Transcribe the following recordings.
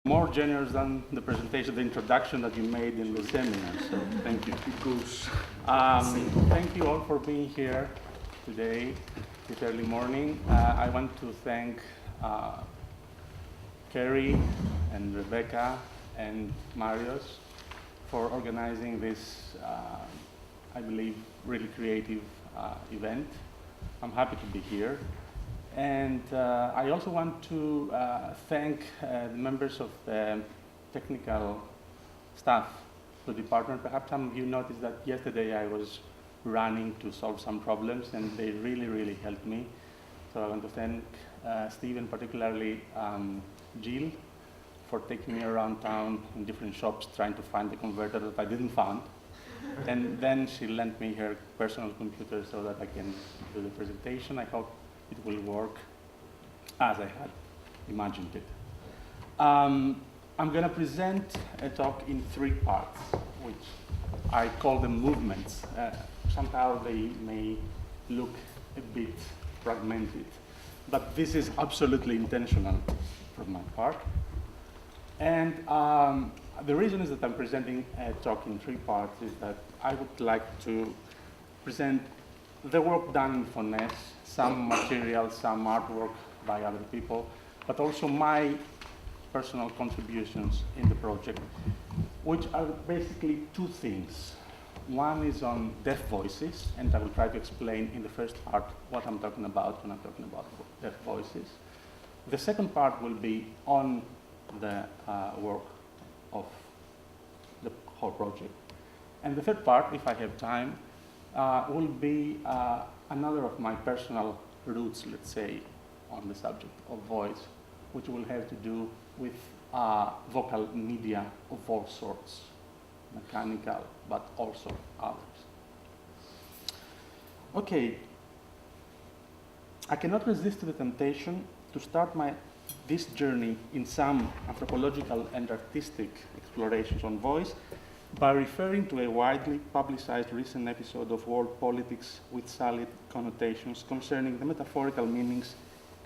More generous than the presentation, the introduction that you made in the seminar, so thank you. Thank you all for being here today, this early morning. I want to thank Kerry and Rebecca and Marius for organizing this, I believe, really creative event. I'm happy to be here. And I also want to thank the members of the technical staff of the department. Perhaps some of you noticed that yesterday I was running to solve some problems, and they really helped me. So I want to thank Steve and particularly Jill for taking me around town in different shops trying to find the converter that I didn't find. And then she lent me her personal computer so that I can do the presentation. I hope it will work as I had imagined it. I'm going to present a talk in 3 parts, which I call them movements. Somehow they may look a bit fragmented, but this is absolutely intentional from my part. And the reason is that I'm presenting a talk in 3 parts is that I would like to present the work done in FONES, some material, some artwork by other people, but also my personal contributions in the project, which are basically 2 things. One is on deaf voices, and I will try to explain in the first part what I'm talking about when I'm talking about deaf voices. The second part will be on the work of the whole project. And the third part, if I have time, will be another of my personal roots, let's say, on the subject of voice, which will have to do with vocal media of all sorts, mechanical, but also others. Okay, I cannot resist the temptation to start this journey in some anthropological and artistic explorations on voice by referring to a widely publicized recent episode of world politics with solid connotations concerning the metaphorical meanings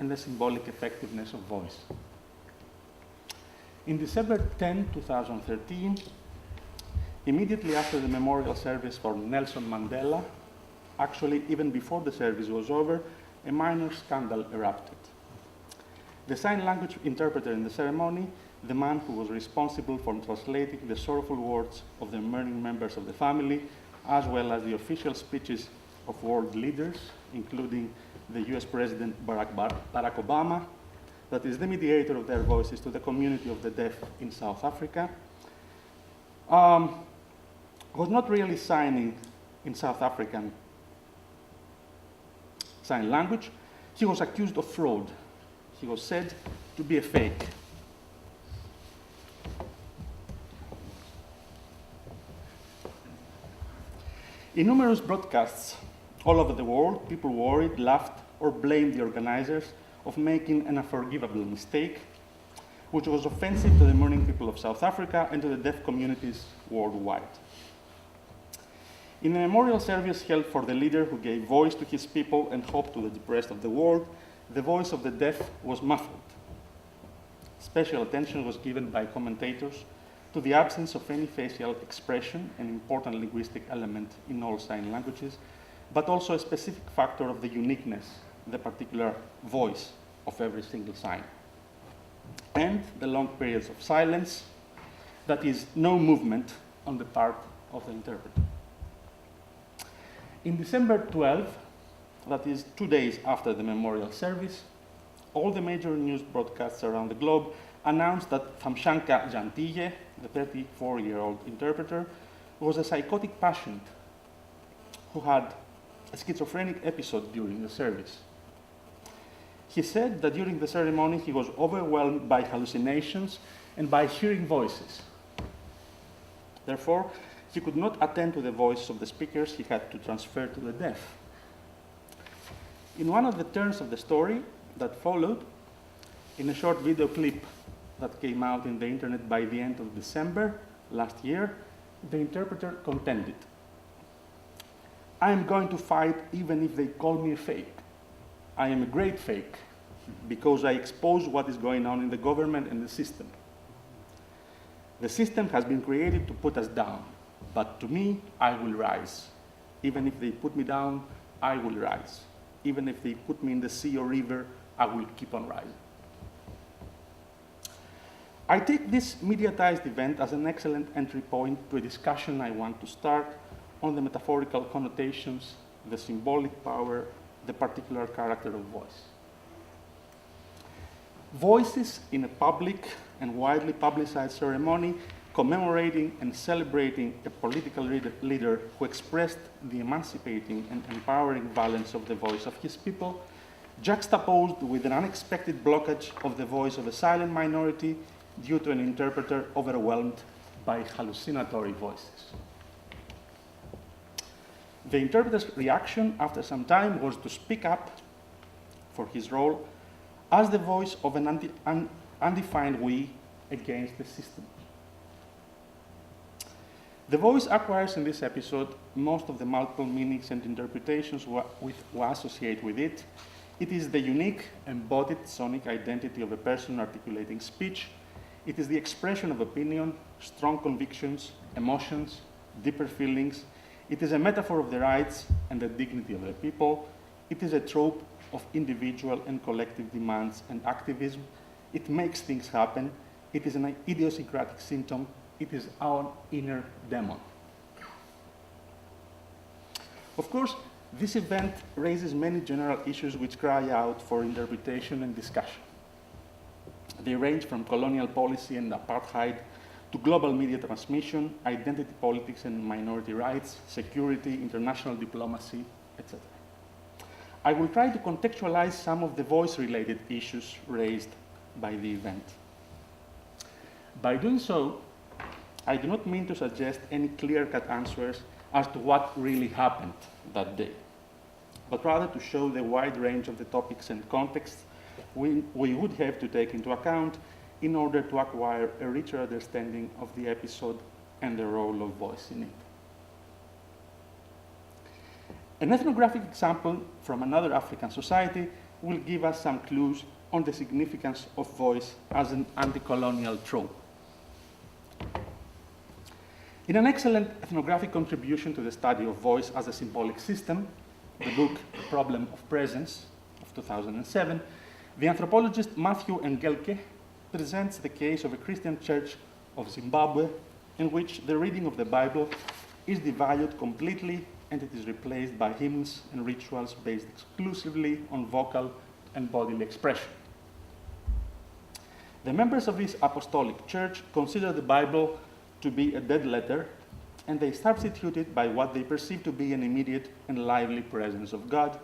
and the symbolic effectiveness of voice. In December 10, 2013, immediately after the memorial service for Nelson Mandela, actually even before the service was over, a minor scandal erupted. The sign language interpreter in the ceremony, the man who was responsible for translating the sorrowful words of the mourning members of the family, as well as the official speeches of world leaders, including the US President Barack Obama, that is the mediator of their voices to the community of the deaf in South Africa, was not really signing in South African sign language. He was accused of fraud. He was said to be a fake. In numerous broadcasts all over the world, people worried, laughed, or blamed the organizers of making an unforgivable mistake, which was offensive to the mourning people of South Africa and to the deaf communities worldwide. In a memorial service held for the leader who gave voice to his people and hope to the depressed of the world, the voice of the deaf was muffled. Special attention was given by commentators to the absence of any facial expression, an important linguistic element in all sign languages, but also a specific factor of the uniqueness, the particular voice of every single sign. And the long periods of silence, that is, no movement on the part of the interpreter. In December 12, that is 2 days after the memorial service, all the major news broadcasts around the globe announced that Thamsanqa Jantije, the 34-year-old interpreter, was a psychotic patient who had a schizophrenic episode during the service. He said that during the ceremony he was overwhelmed by hallucinations and by hearing voices. Therefore, he could not attend to the voice of the speakers. He had to transfer to the deaf. In one of the turns of the story that followed, in a short video clip that came out in the internet by the end of December last year, the interpreter contended, "I am going to fight even if they call me a fake. I am a great fake because I expose what is going on in the government and the system." The system has been created to put us down, but to me, I will rise. Even if they put me down, I will rise. Even if they put me in the sea or river, I will keep on rising. I take this mediatized event as an excellent entry point to a discussion I want to start on the metaphorical connotations, the symbolic power, the particular character of voice. Voices in a public and widely publicized ceremony commemorating and celebrating a political leader who expressed the emancipating and empowering valence of the voice of his people, juxtaposed with an unexpected blockage of the voice of a silent minority due to an interpreter overwhelmed by hallucinatory voices. The interpreter's reaction after some time was to speak up for his role as the voice of an undefined we against the system. The voice acquires in this episode most of the multiple meanings and interpretations we associate with it. It is the unique, embodied sonic identity of a person articulating speech. It is the expression of opinion, strong convictions, emotions, deeper feelings. It is a metaphor of the rights and the dignity of the people. It is a trope of individual and collective demands and activism. It makes things happen. It is an idiosyncratic symptom. It is our inner demon. Of course, this event raises many general issues which cry out for interpretation and discussion. They range from colonial policy and apartheid to global media transmission, identity politics and minority rights, security, international diplomacy, etc. I will try to contextualize some of the voice-related issues raised by the event. By doing so, I do not mean to suggest any clear-cut answers as to what really happened that day, but rather to show the wide range of the topics and contexts we would have to take into account in order to acquire a richer understanding of the episode and the role of voice in it. An ethnographic example from another African society will give us some clues on the significance of voice as an anti-colonial trope. In an excellent ethnographic contribution to the study of voice as a symbolic system, the book Problem of Presence of 2007, the anthropologist Matthew Engelke presents the case of a Christian church of Zimbabwe in which the reading of the Bible is devalued completely and it is replaced by hymns and rituals based exclusively on vocal and bodily expression. The members of this apostolic church consider the Bible to be a dead letter, and they substitute it by what they perceive to be an immediate and lively presence of God,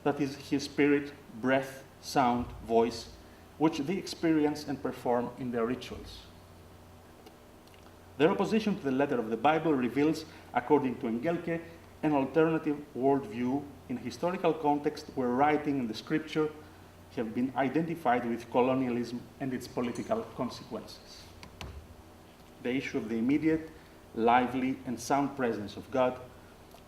that is, his spirit, breath, sound, voice, which they experience and perform in their rituals. Their opposition to the letter of the Bible reveals, according to Engelke, an alternative worldview in a historical context where writing and the scripture have been identified with colonialism and its political consequences. The issue of the immediate, lively, and sound presence of God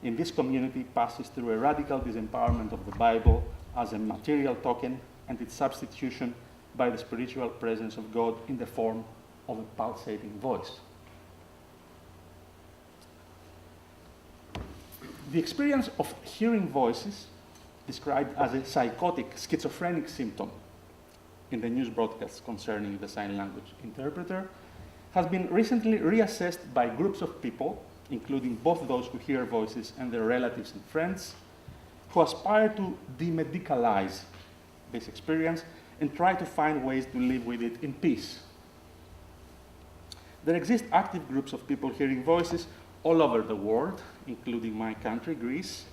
in this community passes through a radical disempowerment of the Bible as a material token and its substitution by the spiritual presence of God in the form of a pulsating voice. The experience of hearing voices, described as a psychotic, schizophrenic symptom in the news broadcasts concerning the sign language interpreter, has been recently reassessed by groups of people, including both those who hear voices and their relatives and friends, who aspire to demedicalize this experience and try to find ways to live with it in peace. There exist active groups of people hearing voices all over the world, including my country, Greece,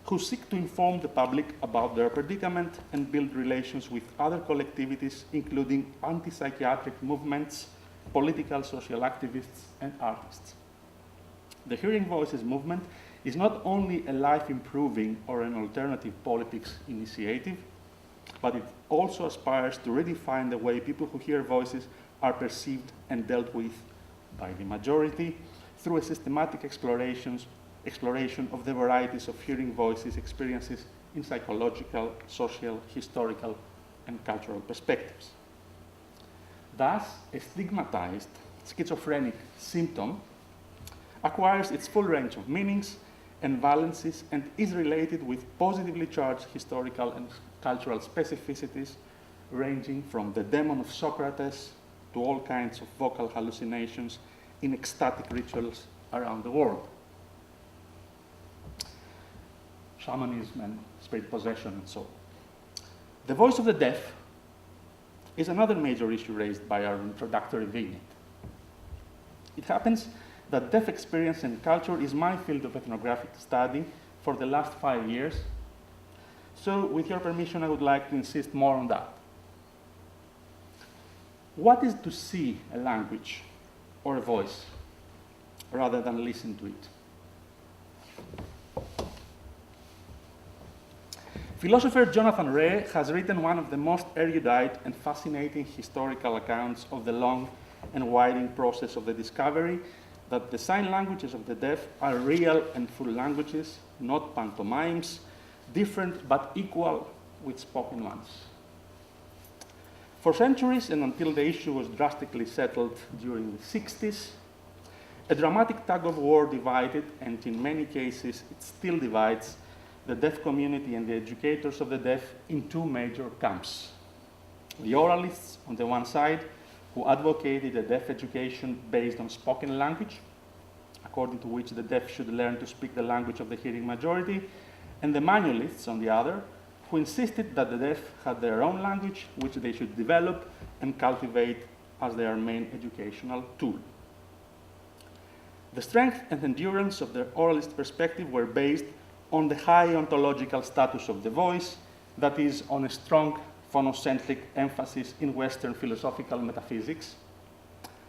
who seek to inform the public about their predicament and build relations with other collectivities, including anti-psychiatric movements, political social activists, and artists. The Hearing Voices movement is not only a life-improving or an alternative politics initiative, but it also aspires to redefine the way people who hear voices are perceived and dealt with by the majority through a systematic exploration of the varieties of hearing voices experiences in psychological, social, historical, and cultural perspectives. Thus, a stigmatized schizophrenic symptom, acquires its full range of meanings and valences and is related with positively charged historical and cultural specificities ranging from the demon of Socrates to all kinds of vocal hallucinations in ecstatic rituals around the world. Shamanism and spirit possession and so on. The voice of the deaf is another major issue raised by our introductory vignette. It happens that deaf experience and culture is my field of ethnographic study for the last 5 years. So with your permission, I would like to insist more on that. What is to see a language or a voice rather than listen to it? Philosopher Jonathan Ray has written one of the most erudite and fascinating historical accounts of the long and winding process of the discovery that the sign languages of the deaf are real and full languages, not pantomimes, different but equal with spoken ones. For centuries, and until the issue was drastically settled during the 60s, a dramatic tug-of-war divided, and in many cases it still divides, the deaf community and the educators of the deaf in two major camps. The oralists on the one side, who advocated a deaf education based on spoken language, according to which the deaf should learn to speak the language of the hearing majority, and the manualists on the other, who insisted that the deaf had their own language, which they should develop and cultivate as their main educational tool. The strength and endurance of the oralist perspective were based on the high ontological status of the voice, that is, on a strong phonocentric emphasis in Western philosophical metaphysics,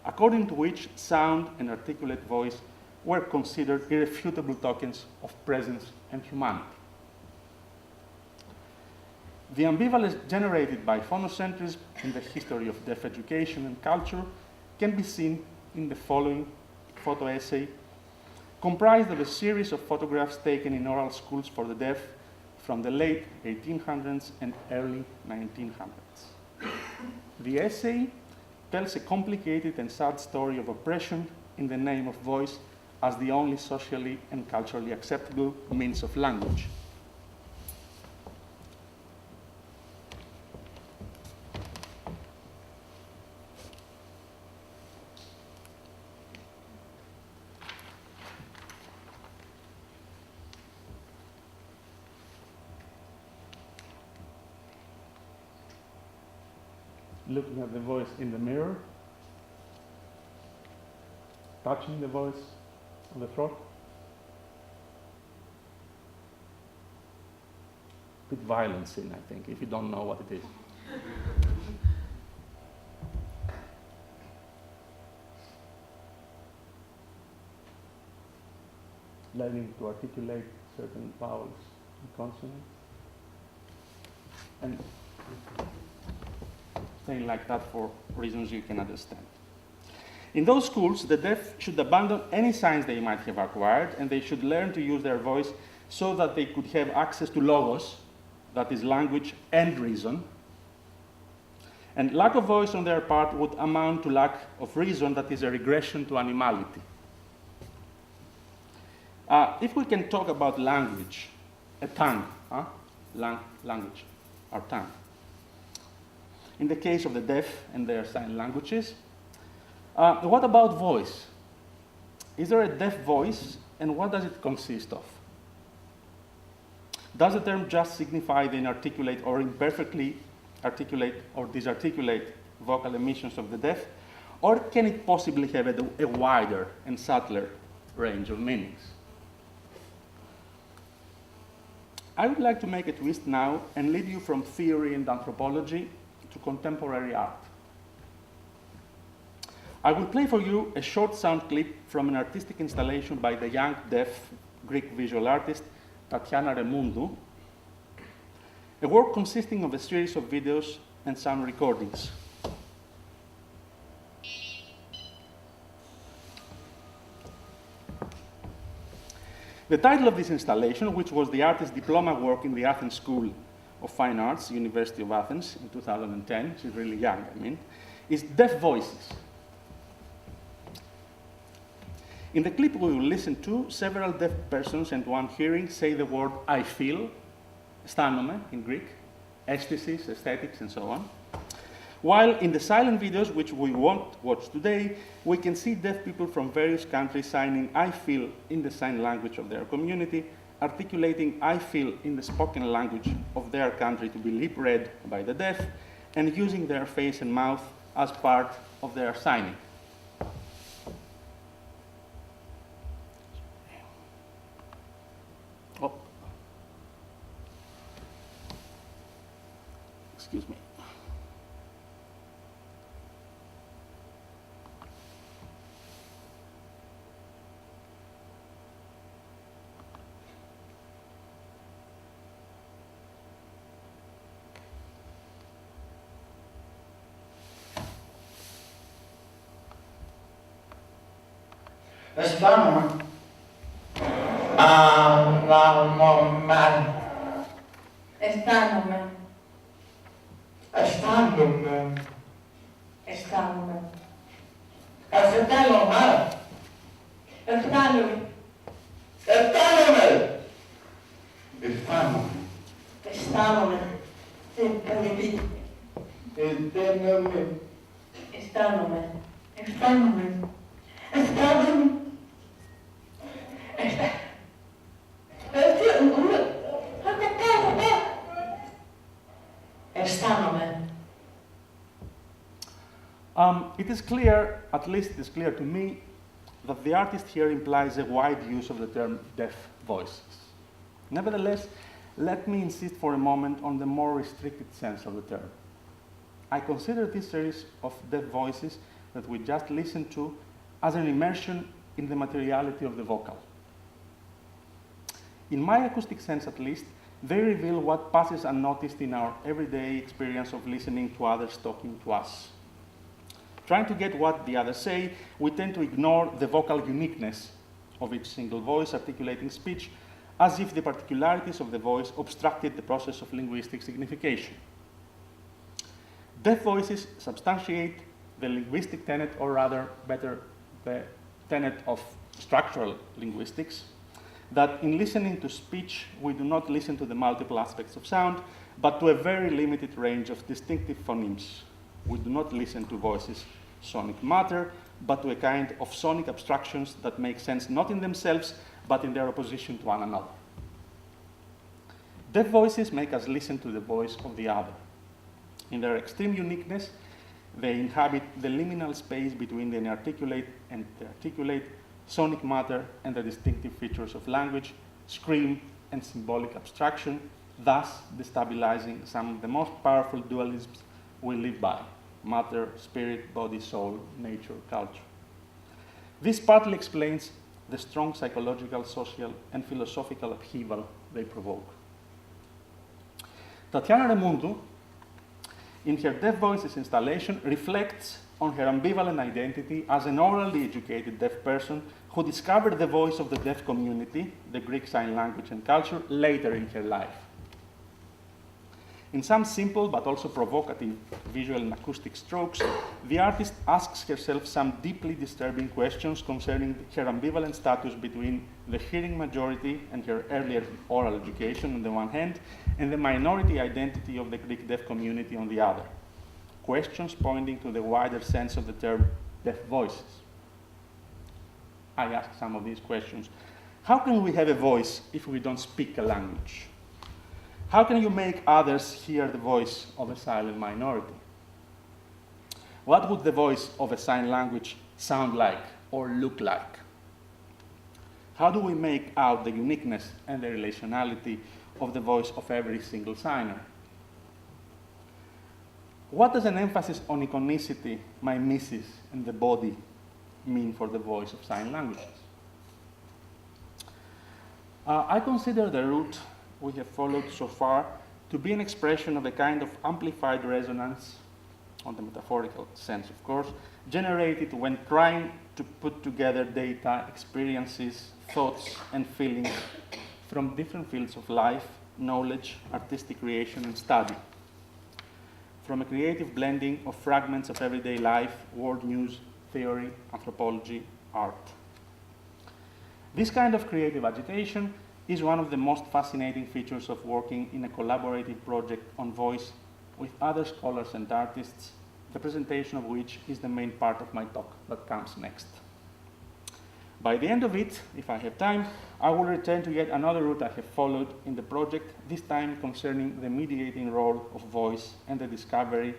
according to which sound and articulate voice were considered irrefutable tokens of presence and humanity. The ambivalence generated by phonocentrism in the history of deaf education and culture can be seen in the following photo essay, comprised of a series of photographs taken in oral schools for the deaf from the late 1800s and early 1900s. The essay tells a complicated and sad story of oppression in the name of voice as the only socially and culturally acceptable means of language. Looking at the voice in the mirror, touching the voice on the throat. A bit violent scene, I think, if you don't know what it is. Learning to articulate certain vowels and consonants. And staying like that for reasons you can understand. In those schools, the deaf should abandon any signs they might have acquired, and they should learn to use their voice so that they could have access to logos, that is language and reason. And lack of voice on their part would amount to lack of reason, that is a regression to animality. If we can talk about language, a tongue, language, our tongue. In the case of the deaf and their sign languages, what about voice? Is there a deaf voice, and what does it consist of? Does the term just signify the inarticulate or imperfectly articulate or disarticulate vocal emissions of the deaf, or can it possibly have a wider and subtler range of meanings? I would like to make a twist now and lead you from theory and anthropology to contemporary art. I will play for you a short sound clip from an artistic installation by the young deaf Greek visual artist Tatiana Remoundou, a work consisting of a series of videos and sound recordings. The title of this installation, which was the artist's diploma work in the Athens School of Fine Arts, University of Athens, in 2010, she's really young, I mean, is Deaf Voices. In the clip we will listen to, several deaf persons and one hearing say the word I feel, aisthanomen in Greek, aesthesis, aesthetics, and so on. While in the silent videos, which we won't watch today, we can see deaf people from various countries signing I feel in the sign language of their community, articulating I feel in the spoken language of their country to be lip-read by the deaf, and using their face and mouth as part of their signing. Oh. Excuse me. Αισθάνομαι αναμωμένη. Αισθάνομαι. Αισθάνομαι. Αισθάνομαι. Αισθάνομαι. Αισθάνομαι. Αισθάνομαι. Αισθάνομαι. Αισθάνομαι. Αισθάνομαι. Αισθάνομαι. Αισθάνομαι. Αισθάνομαι. Αισθάνομαι. Αισθάνομαι. It is clear, at least it is clear to me, that the artist here implies a wide use of the term deaf voices. Nevertheless, let me insist for a moment on the more restricted sense of the term. I consider this series of deaf voices that we just listened to as an immersion in the materiality of the vocal. In my acoustic sense, at least, they reveal what passes unnoticed in our everyday experience of listening to others talking to us. Trying to get what the others say, we tend to ignore the vocal uniqueness of each single voice articulating speech, as if the particularities of the voice obstructed the process of linguistic signification. Deaf voices substantiate the linguistic tenet, or rather, better, the tenet of structural linguistics, that in listening to speech, we do not listen to the multiple aspects of sound, but to a very limited range of distinctive phonemes. We do not listen to voices sonic matter, but to a kind of sonic abstractions that make sense not in themselves, but in their opposition to one another. Deaf voices make us listen to the voice of the other. In their extreme uniqueness, they inhabit the liminal space between the inarticulate and the articulate, sonic matter, and the distinctive features of language, scream, and symbolic abstraction, thus destabilizing some of the most powerful dualisms we live by: matter, spirit, body, soul, nature, culture. This partly explains the strong psychological, social, and philosophical upheaval they provoke. Tatiana Remundu, in her Deaf Voices installation, reflects on her ambivalent identity as an orally educated deaf person who discovered the voice of the deaf community, the Greek Sign Language and culture, later in her life. In some simple but also provocative visual and acoustic strokes, the artist asks herself some deeply disturbing questions concerning her ambivalent status between the hearing majority and her earlier oral education on the one hand, and the minority identity of the Greek deaf community on the other. Questions pointing to the wider sense of the term deaf voices. I ask some of these questions. How can we have a voice if we don't speak a language? How can you make others hear the voice of a silent minority? What would the voice of a sign language sound like or look like? How do we make out the uniqueness and the relationality of the voice of every single signer? What does an emphasis on iconicity, mimesis, and the body mean for the voice of sign languages? I consider the route we have followed so far to be an expression of a kind of amplified resonance, on the metaphorical sense, of course, generated when trying to put together data, experiences, thoughts, and feelings from different fields of life, knowledge, artistic creation, and study. From a creative blending of fragments of everyday life, world news, theory, anthropology, art. This kind of creative agitation is one of the most fascinating features of working in a collaborative project on voice with other scholars and artists, the presentation of which is the main part of my talk that comes next. By the end of it, if I have time, I will return to yet another route I have followed in the project, this time concerning the mediating role of voice and the discovery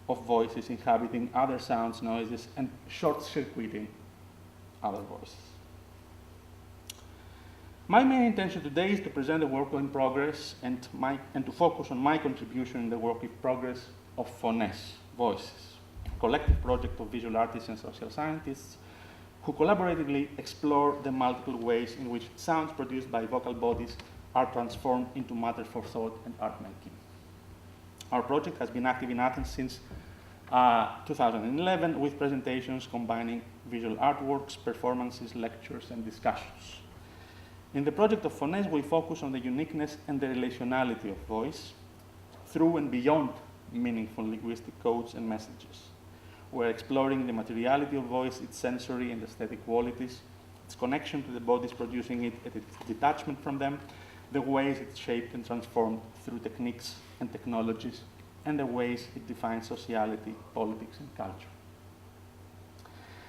of voices inhabiting other sounds, noises, and short-circuiting other voices. My main intention today is to present the work in progress and to focus on my contribution in the work in progress of Phones, Voices, a collective project of visual artists and social scientists who collaboratively explore the multiple ways in which sounds produced by vocal bodies are transformed into matter for thought and art making. Our project has been active in Athens since 2011 with presentations combining visual artworks, performances, lectures, and discussions. In the project of Phones, we focus on the uniqueness and the relationality of voice through and beyond meaningful linguistic codes and messages. We're exploring the materiality of voice, its sensory and aesthetic qualities, its connection to the bodies producing it, and its detachment from them, the ways it's shaped and transformed through techniques and technologies, and the ways it defines sociality, politics, and culture.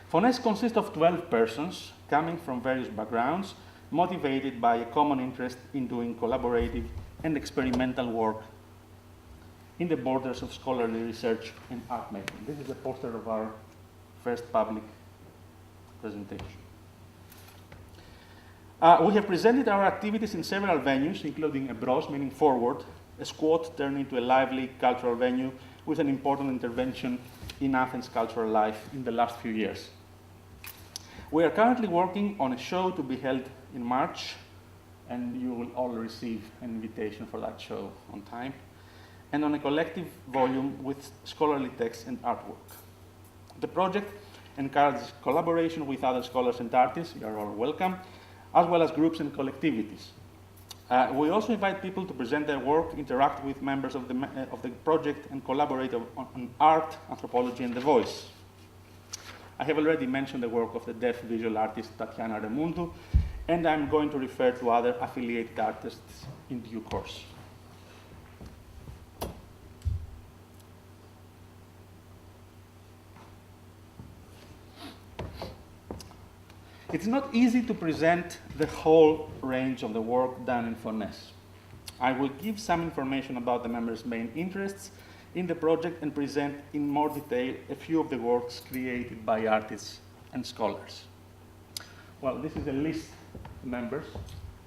Phones consists of 12 persons coming from various backgrounds, motivated by a common interest in doing collaborative and experimental work in the borders of scholarly research and art making. This is a poster of our first public presentation. We have presented our activities in several venues, including a bros, meaning forward, a squat turned into a lively cultural venue with an important intervention in Athens cultural life in the last few years. We are currently working on a show to be held in March, and you will all receive an invitation for that show on time, and on a collective volume with scholarly text and artwork. The project encourages collaboration with other scholars and artists, you are all welcome, as well as groups and collectivities. We also invite people to present their work, interact with members of the project, and collaborate on art, anthropology, and the voice. I have already mentioned the work of the deaf visual artist Tatiana Remundu, and I'm going to refer to other affiliated artists in due course. It's not easy to present the whole range of the work done in Phones. I will give some information about the members' main interests in the project and present in more detail a few of the works created by artists and scholars. Well, this is a list of members.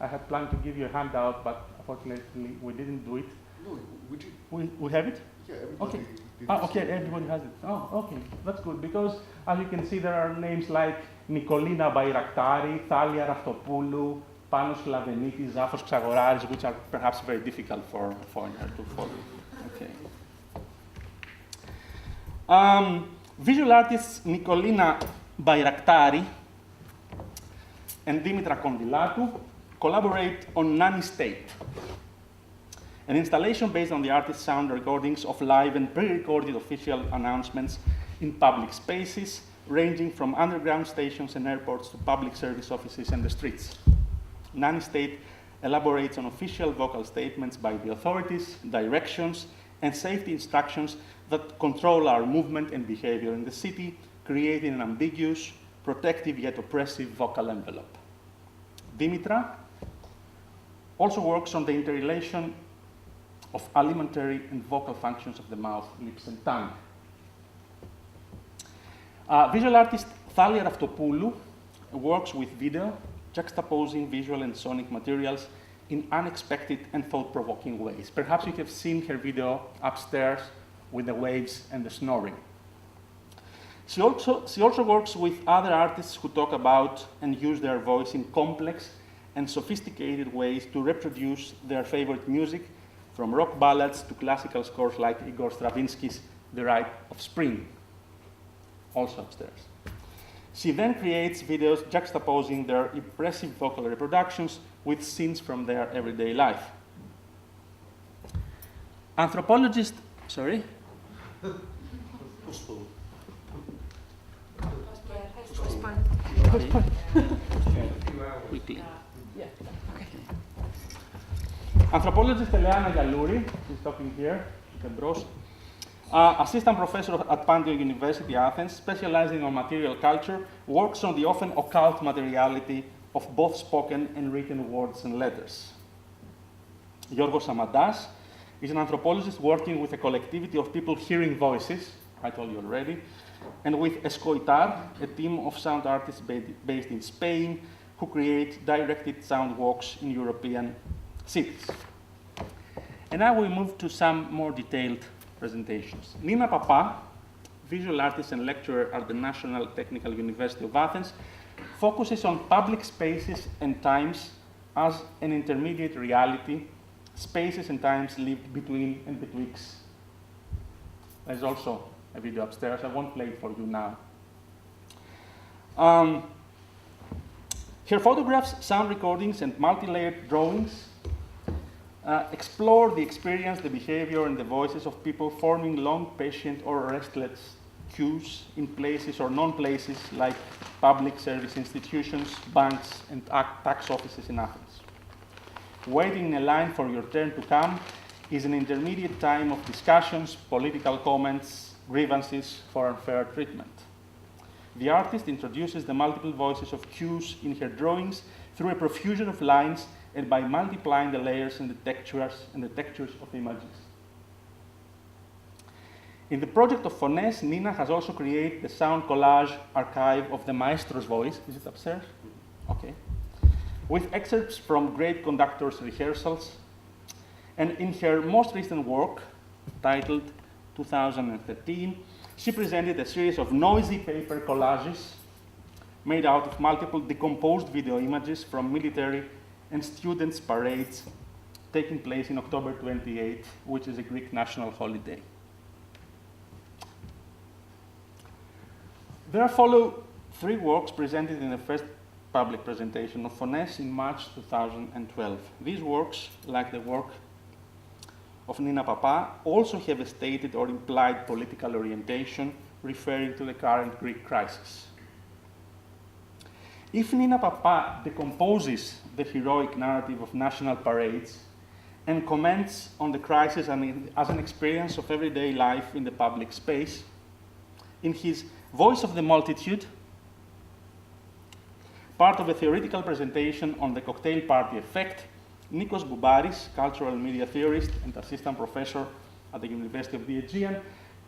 I had planned to give you a handout, but unfortunately we didn't do it. No, we did. We have it? Yeah, everybody. Okay. did Okay, everybody has it. Oh, okay, that's good, because as you can see, there are names like Nikolina Bayraktari, Thalia Raftopoulou, Panos Slavenitis, Zafos Xagoraris, which are perhaps very difficult for a foreigner to follow. Okay. Visual artists Nikolina Bayraktari and Dimitra Kondilatu collaborate on Nanny State, an installation based on the artist's sound recordings of live and pre-recorded official announcements in public spaces, ranging from underground stations and airports to public service offices and the streets. Nanny State elaborates on official vocal statements by the authorities, directions, and safety instructions that control our movement and behavior in the city, creating an ambiguous, protective yet oppressive vocal envelope. Dimitra also works on the interrelation of alimentary and vocal functions of the mouth, lips, and tongue. Visual artist Thalia Raftopoulou works with video, juxtaposing visual and sonic materials in unexpected and thought-provoking ways. Perhaps you have seen her video upstairs with the waves and the snoring. She also works with other artists who talk about and use their voice in complex and sophisticated ways to reproduce their favorite music, from rock ballads to classical scores like Igor Stravinsky's The Rite of Spring, also upstairs. She then creates videos juxtaposing their impressive vocal reproductions with scenes from their everyday life. Anthropologists, sorry? quickly. Yeah. Okay. Anthropologist Eliana Gallouri, she's talking here, assistant professor at Panteion University, Athens, specializing on material culture, works on the often occult materiality of both spoken and written words and letters. Yorgos Samandas is an anthropologist working with a collectivity of people hearing voices, I told you already, and with Escoitar, a team of sound artists based in Spain who create directed sound walks in European cities. And now we move to some more detailed presentations. Nina Papa, visual artist and lecturer at the National Technical University of Athens, focuses on public spaces and times as an intermediate reality, spaces and times lived between and betwixt. There's also a video upstairs. I won't play it for you now. Her photographs, sound recordings, and multi-layered drawings explore the experience, the behavior, and the voices of people forming long, patient, or restless queues in places or non-places like public service institutions, banks, and tax offices in Athens. Waiting in a line for your turn to come is an intermediate time of discussions, political comments, grievances for unfair treatment. The artist introduces the multiple voices of cues in her drawings through a profusion of lines and by multiplying the layers and the textures of images. In the project of Phones, Nina has also created the sound collage archive of the maestro's voice. Is it upstairs? Okay. With excerpts from great conductors' rehearsals. And in her most recent work, titled 2013, she presented a series of noisy paper collages made out of multiple decomposed video images from military and students' parades taking place in October 28, which is a Greek national holiday. There follow 3 works presented in the first public presentation of Phones in March 2012. These works, like the work of Nina Papa, also have a stated or implied political orientation referring to the current Greek crisis. If Nina Papa decomposes the heroic narrative of national parades and comments on the crisis as an experience of everyday life in the public space, in his Voice of the Multitude, part of a theoretical presentation on the cocktail party effect, Nikos Boubaris, cultural media theorist and assistant professor at the University of the Aegean,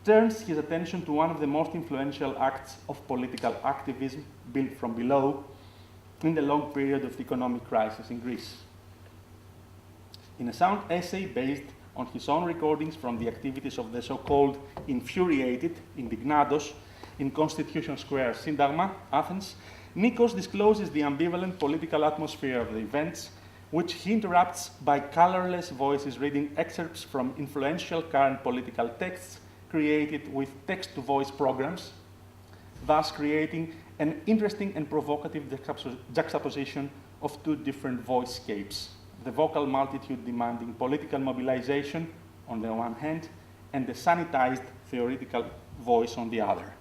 turns his attention to one of the most influential acts of political activism built from below in the long period of the economic crisis in Greece. In a sound essay based on his own recordings from the activities of the so-called infuriated, indignados, in Constitution Square, Syntagma, Athens, Nikos discloses the ambivalent political atmosphere of the events, which he interrupts by colorless voices reading excerpts from influential current political texts created with text-to-voice programs, thus creating an interesting and provocative juxtaposition of 2 different voicescapes, the vocal multitude demanding political mobilization on the one hand, and the sanitized theoretical voice on the other.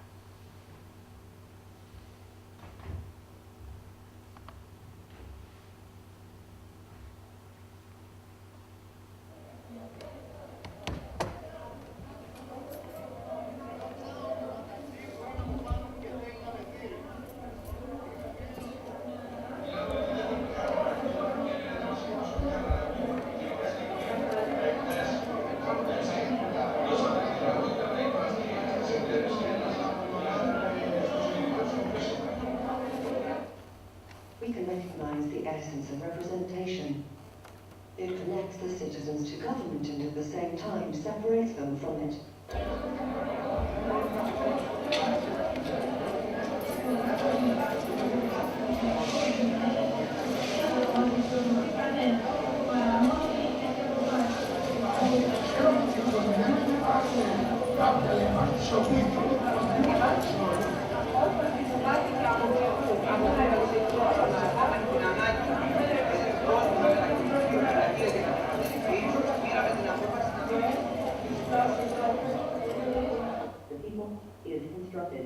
We can recognize the essence of representation. It connects the citizens to government and at the same time separates them from it.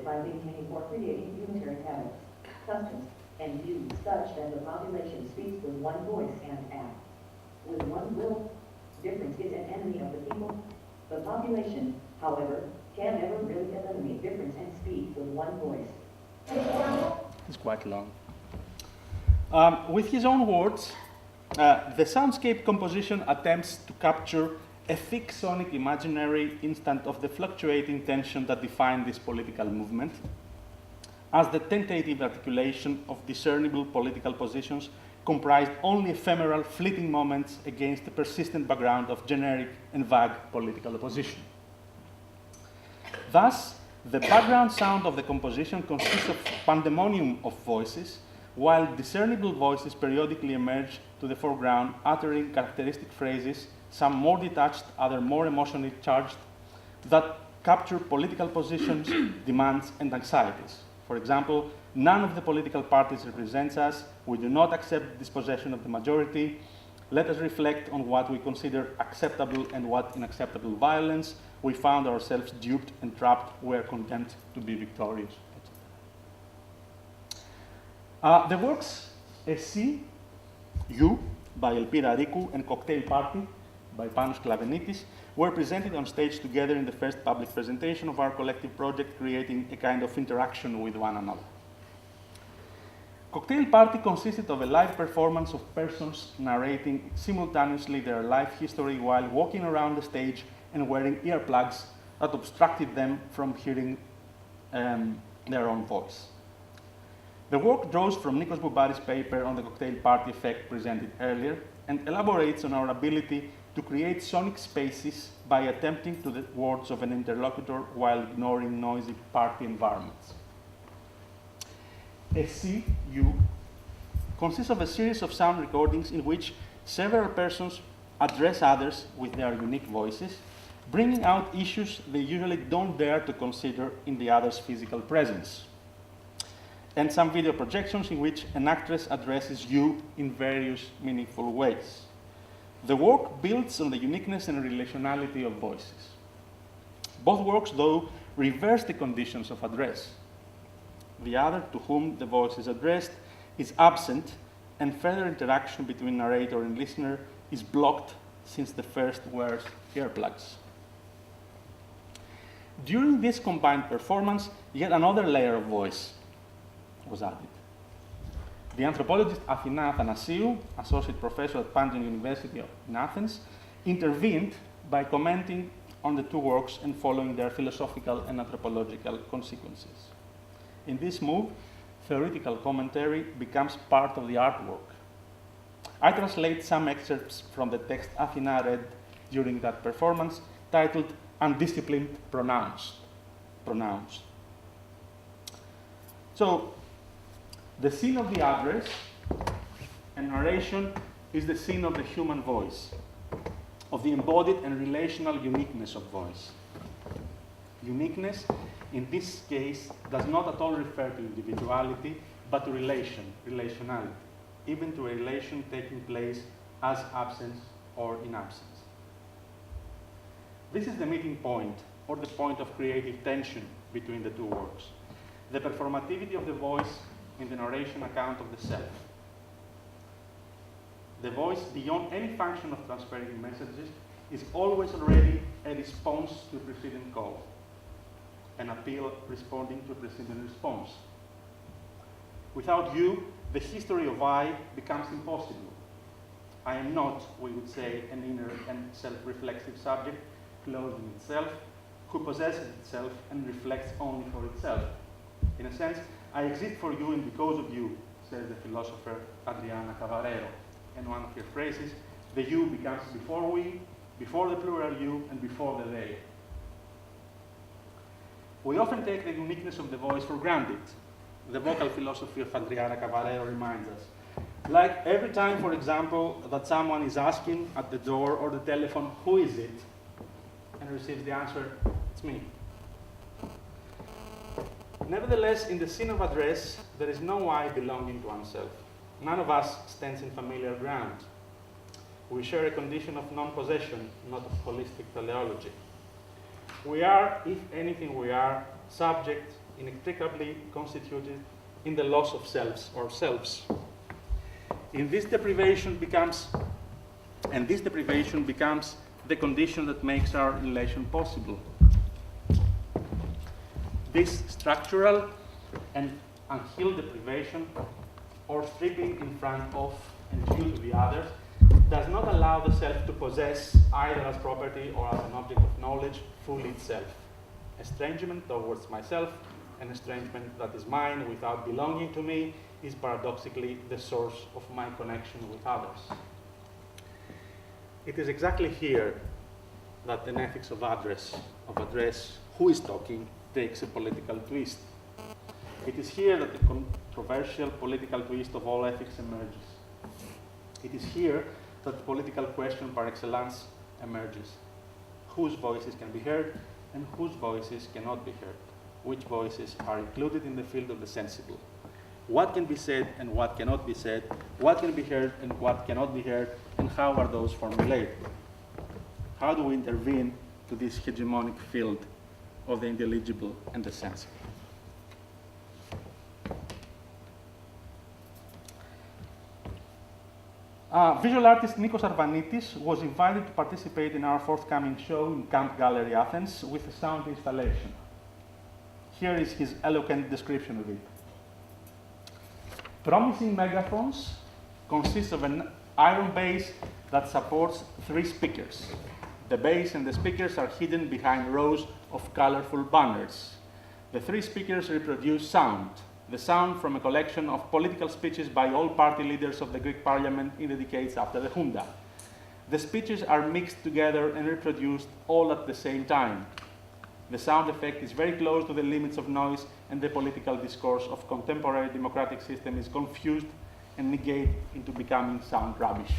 By maintaining or creating unitary habits, customs, and used such that the population speaks with one voice and acts. With one will, difference is an enemy of the people. The population, however, can never really eliminate difference and speak with one voice. It's quite long. With his own words, the soundscape composition attempts to capture a thick sonic imaginary instant of the fluctuating tension that defined this political movement, as the tentative articulation of discernible political positions comprised only ephemeral, fleeting moments against the persistent background of generic and vague political opposition. Thus, the background sound of the composition consists of pandemonium of voices, while discernible voices periodically emerge to the foreground, uttering characteristic phrases, some more detached, others more emotionally charged, that capture political positions, demands, and anxieties. For example, none of the political parties represents us. We do not accept dispossession of the majority. Let us reflect on what we consider acceptable and what unacceptable violence. We found ourselves duped and trapped. We are content to be victorious. The works Εσύ, You, by Elpira Riku, and Cocktail Party, by Panos Klavenitis, were presented on stage together in the first public presentation of our collective project, creating a kind of interaction with one another. Cocktail Party consisted of a live performance of persons narrating simultaneously their life history while walking around the stage and wearing earplugs that obstructed them from hearing their own voice. The work draws from Nikos Boubari's paper on the cocktail party effect presented earlier and elaborates on our ability to create sonic spaces by attempting to the words of an interlocutor while ignoring noisy party environments. Εσύ, You, consists of a series of sound recordings in which several persons address others with their unique voices, bringing out issues they usually don't dare to consider in the other's physical presence, and some video projections in which an actress addresses you in various meaningful ways. The work builds on the uniqueness and relationality of voices. Both works, though, reverse the conditions of address. The other, to whom the voice is addressed, is absent, and further interaction between narrator and listener is blocked since the first wears earplugs. During this combined performance, yet another layer of voice was added. The anthropologist Athina Athanasiou, associate professor at Princeton University in Athens, intervened by commenting on the two works and following their philosophical and anthropological consequences. In this move, theoretical commentary becomes part of the artwork. I translate some excerpts from the text Athina read during that performance, titled Undisciplined Pronouns. So, the scene of the address and narration is the scene of the human voice, of the embodied and relational uniqueness of voice. Uniqueness, in this case, does not at all refer to individuality, but to relationality, even to a relation taking place as absence or in absence. This is the meeting point, or the point of creative tension between the two works, the performativity of the voice in the narration account of the self. The voice, beyond any function of transferring messages, is always already a response to a preceding call, an appeal responding to a preceding response. Without you, the history of I becomes impossible. I am not, we would say, an inner and self-reflexive subject closed in itself, who possesses itself and reflects only for itself. In a sense, I exist for you and because of you, says the philosopher Adriana Cavarero. In one of her phrases, the you becomes before we, before the plural you, and before the they. We often take the uniqueness of the voice for granted. The vocal philosophy of Adriana Cavarero reminds us. Like every time, for example, that someone is asking at the door or the telephone, who is it? And receives the answer, it's me. Nevertheless, in the scene of address, there is no I belonging to oneself. None of us stands in familiar ground. We share a condition of non-possession, not of holistic teleology. We are, if anything we are, subject, inextricably constituted in the loss of selves or selves. This deprivation becomes the condition that makes our relation possible. This structural and unhealed deprivation, or stripping in front of and due to the others, does not allow the self to possess, either as property or as an object of knowledge, fully itself. Estrangement towards myself, an estrangement that is mine without belonging to me, is paradoxically the source of my connection with others. It is exactly here that an ethics of address, who is talking, takes a political twist. It is here that the controversial political twist of all ethics emerges. It is here that the political question par excellence emerges. Whose voices can be heard and whose voices cannot be heard? Which voices are included in the field of the sensible? What can be said and what cannot be said? What can be heard and what cannot be heard? And how are those formulated? How do we intervene to this hegemonic field of the intelligible and the sensible? Visual artist Nikos Arvanitis was invited to participate in our forthcoming show in Camp Gallery, Athens, with a sound installation. Here is his eloquent description of it. Promising megaphones consists of an iron base that supports 3 speakers. The base and the speakers are hidden behind rows of colorful banners. The 3 speakers reproduce sound, the sound from a collection of political speeches by all party leaders of the Greek parliament in the decades after the junta. The speeches are mixed together and reproduced all at the same time. The sound effect is very close to the limits of noise, and the political discourse of contemporary democratic system is confused and negated into becoming sound rubbish.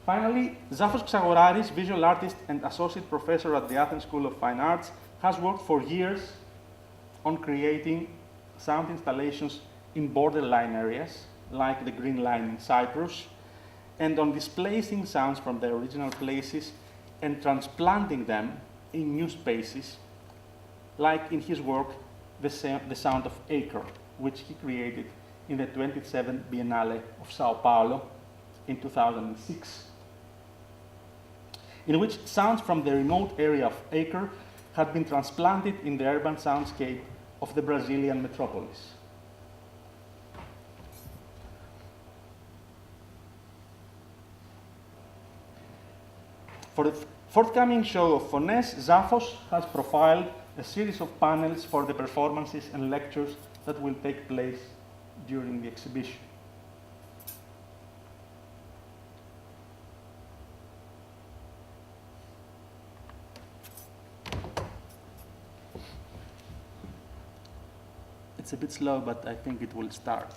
Finally, Zafos Xagoraris, visual artist and associate professor at the Athens School of Fine Arts, has worked for years on creating sound installations in borderline areas, like the Green Line in Cyprus, and on displacing sounds from their original places and transplanting them in new spaces, like in his work, The Sound of Acre, which he created in the 27th Biennale of Sao Paulo in 2006, in which sounds from the remote area of Acre had been transplanted in the urban soundscape of the Brazilian metropolis. For the forthcoming show of Phones, Zafos has profiled a series of panels for the performances and lectures that will take place during the exhibition. It's a bit slow, but I think it will start.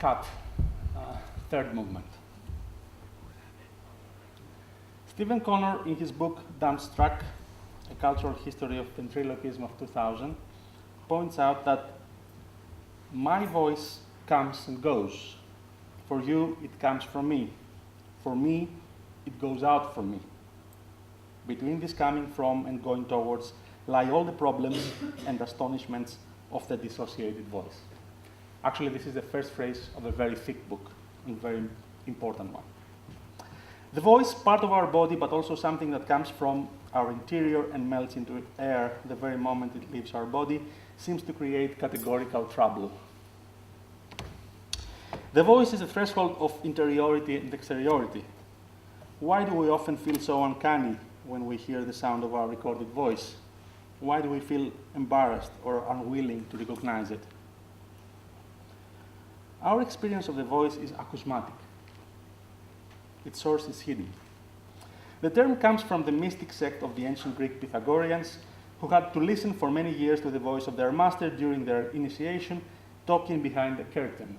cut, third movement. Stephen Connor, in his book Dumbstruck, A Cultural History of Ventriloquism of 2000, points out that my voice comes and goes. For you, it comes from me. For me, it goes out from me. Between this coming from and going towards lie all the problems and astonishments of the dissociated voice. Actually, this is the first phrase of a very thick book, and very important one. The voice, part of our body, but also something that comes from our interior and melts into air the very moment it leaves our body, seems to create categorical trouble. The voice is a threshold of interiority and exteriority. Why do we often feel so uncanny when we hear the sound of our recorded voice? Why do we feel embarrassed or unwilling to recognize it? Our experience of the voice is acousmatic. Its source is hidden. The term comes from the mystic sect of the ancient Greek Pythagoreans, who had to listen for many years to the voice of their master during their initiation, talking behind the curtain.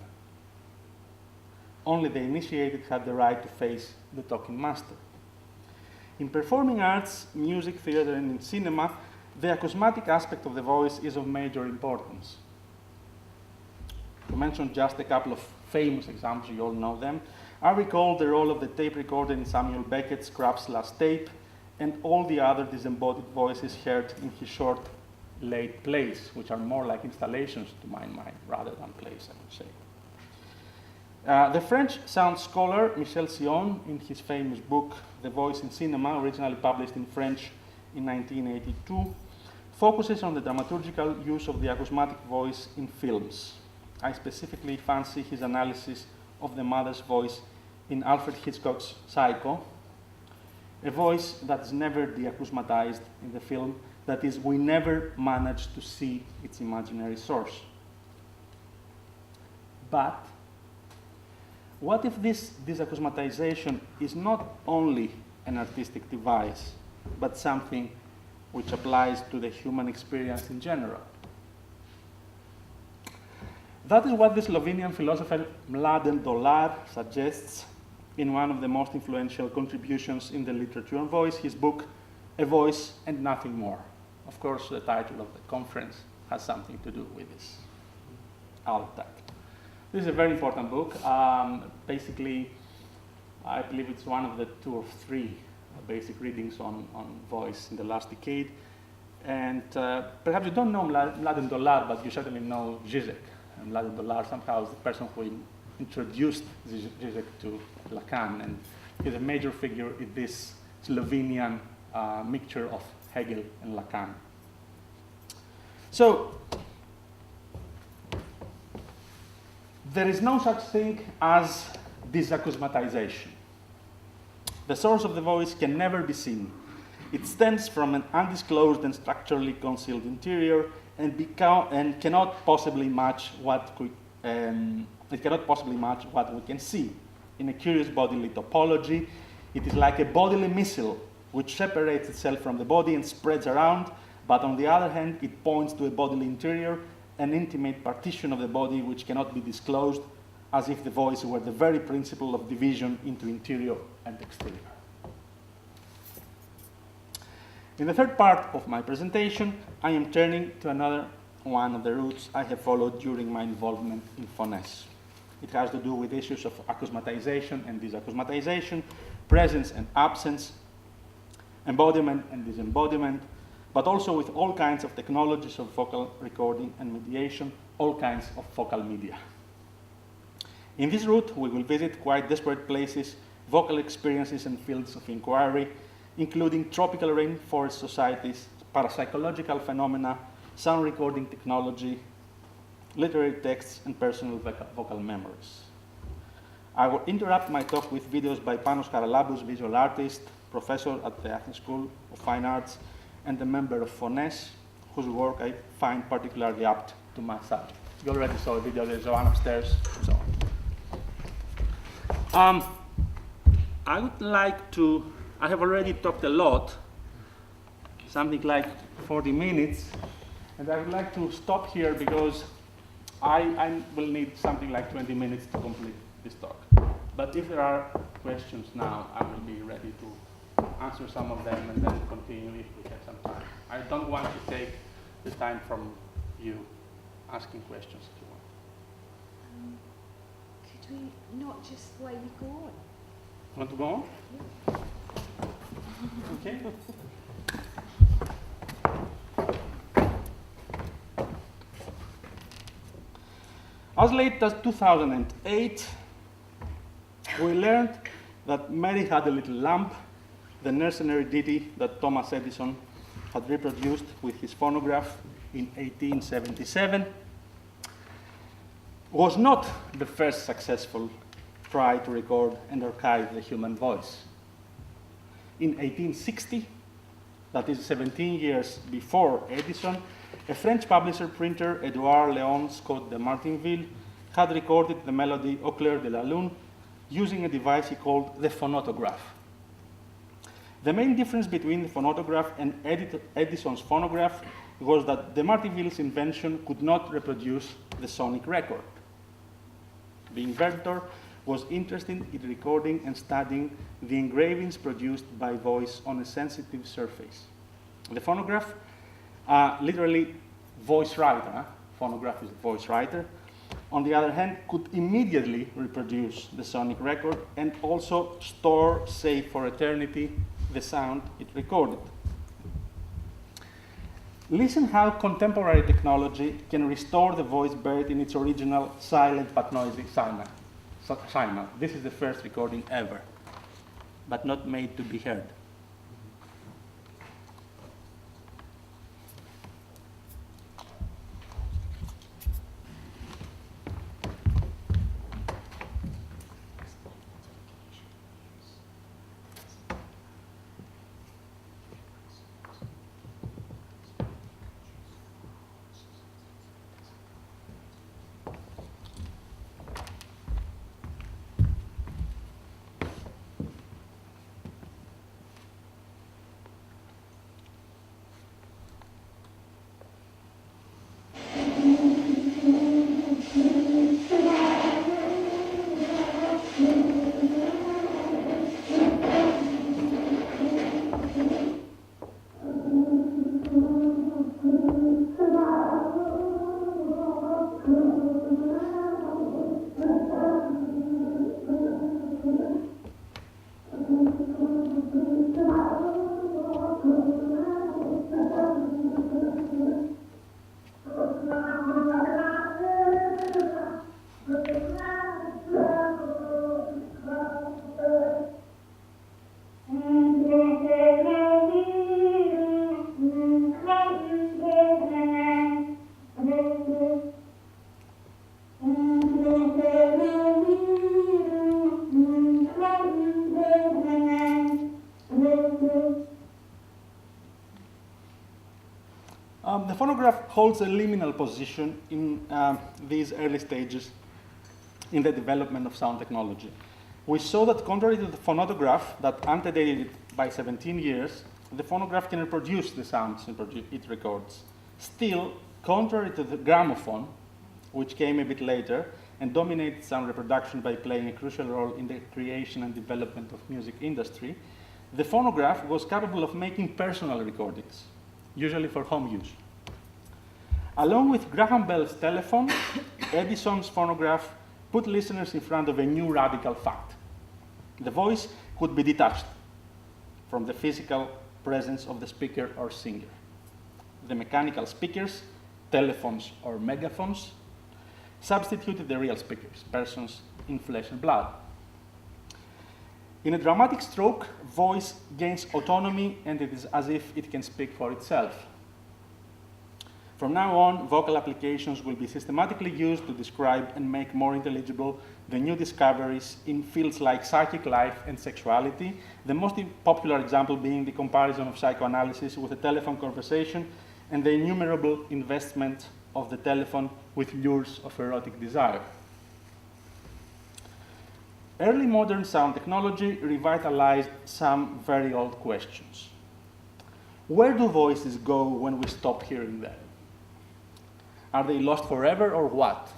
Only the initiated had the right to face the talking master. In performing arts, music, theater, and in cinema, the acousmatic aspect of the voice is of major importance. To mention just a couple of famous examples, you all know them, I recall the role of the tape recorder in Samuel Beckett's Crab's Last Tape and all the other disembodied voices heard in his short, late plays, which are more like installations to my mind rather than plays, I would say. The French sound scholar Michel Sion, in his famous book The Voice in Cinema, originally published in French in 1982, focuses on the dramaturgical use of the acousmatic voice in films. I specifically fancy his analysis of the mother's voice in Alfred Hitchcock's Psycho, a voice that is never deacousmatized in the film, that is, we never manage to see its imaginary source. But what if this disacousmatization is not only an artistic device, but something which applies to the human experience in general? That is what the Slovenian philosopher Mladen Dolar suggests in one of the most influential contributions in the literature on voice, his book, A Voice and Nothing More. Of course, the title of the conference has something to do with this other title. This is a very important book. Basically, I believe it's one of the 2 or 3 basic readings on voice in the last decade. And perhaps you don't know Mladen Dolar, but you certainly know Zizek. And Mladen Dolar somehow is the person who introduced Zizek to Lacan, and he's a major figure in this Slovenian mixture of Hegel and Lacan. So, there is no such thing as disacousmatization. The source of the voice can never be seen. It stems from an undisclosed and structurally concealed interior and cannot possibly match what we can see. In a curious bodily topology, it is like a bodily missile which separates itself from the body and spreads around, but on the other hand, it points to a bodily interior, an intimate partition of the body which cannot be disclosed, as if the voice were the very principle of division into interior and exterior. In the third part of my presentation, I am turning to another one of the routes I have followed during my involvement in Phones. It has to do with issues of acousmatization and disacousmatization, presence and absence, embodiment and disembodiment, but also with all kinds of technologies of vocal recording and mediation, all kinds of focal media. In this route, we will visit quite disparate places, vocal experiences and fields of inquiry, including tropical rainforest societies, parapsychological phenomena, sound recording technology, literary texts, and personal vocal memories. I will interrupt my talk with videos by Panos Charalambous, visual artist, professor at the Athens School of Fine Arts, and a member of Phones, whose work I find particularly apt to my subject. You already saw a video, there's one upstairs, and so on. I would like to, I have already talked a lot, something like 40 minutes, and I would like to stop here because I will need something like 20 minutes to complete this talk. But if there are questions now, I will be ready to answer some of them and then continue if we have some time. I don't want to take the time from you asking questions if you want. Could we not just let you go on? Want to go on? Okay. As late as 2008, we learned that Mary had a little lamp, the mercenary ditty that Thomas Edison had reproduced with his phonograph in 1877, was not the first successful try to record and archive the human voice. In 1860, that is 17 years before Edison, a French publisher printer, Edouard Léon Scott de Martinville, had recorded the melody Au clair de la lune using a device he called the phonautograph. The main difference between the phonautograph and Edison's phonograph was that de Martinville's invention could not reproduce the sonic record. The inventor was interested in recording and studying the engravings produced by voice on a sensitive surface. The phonograph, literally voice writer, phonograph is a voice writer, on the other hand, could immediately reproduce the sonic record and also store, save for eternity, the sound it recorded. Listen how contemporary technology can restore the voice buried in its original silent but noisy signal. This is the first recording ever, but not made to be heard. The phonograph holds a liminal position in these early stages in the development of sound technology. We saw that contrary to the phonautograph that antedated it by 17 years, the phonograph can reproduce the sounds it records. Still, contrary to the gramophone, which came a bit later and dominated sound reproduction by playing a crucial role in the creation and development of music industry, the phonograph was capable of making personal recordings, usually for home use. Along with Graham Bell's telephone, Edison's phonograph put listeners in front of a new radical fact. The voice could be detached from the physical presence of the speaker or singer. The mechanical speakers, telephones or megaphones, substituted the real speakers, persons in flesh and blood. In a dramatic stroke, voice gains autonomy and it is as if it can speak for itself. From now on, vocal applications will be systematically used to describe and make more intelligible the new discoveries in fields like psychic life and sexuality, the most popular example being the comparison of psychoanalysis with a telephone conversation and the innumerable investment of the telephone with lures of erotic desire. Early modern sound technology revitalized some very old questions. Where do voices go when we stop hearing them? Are they lost forever or what?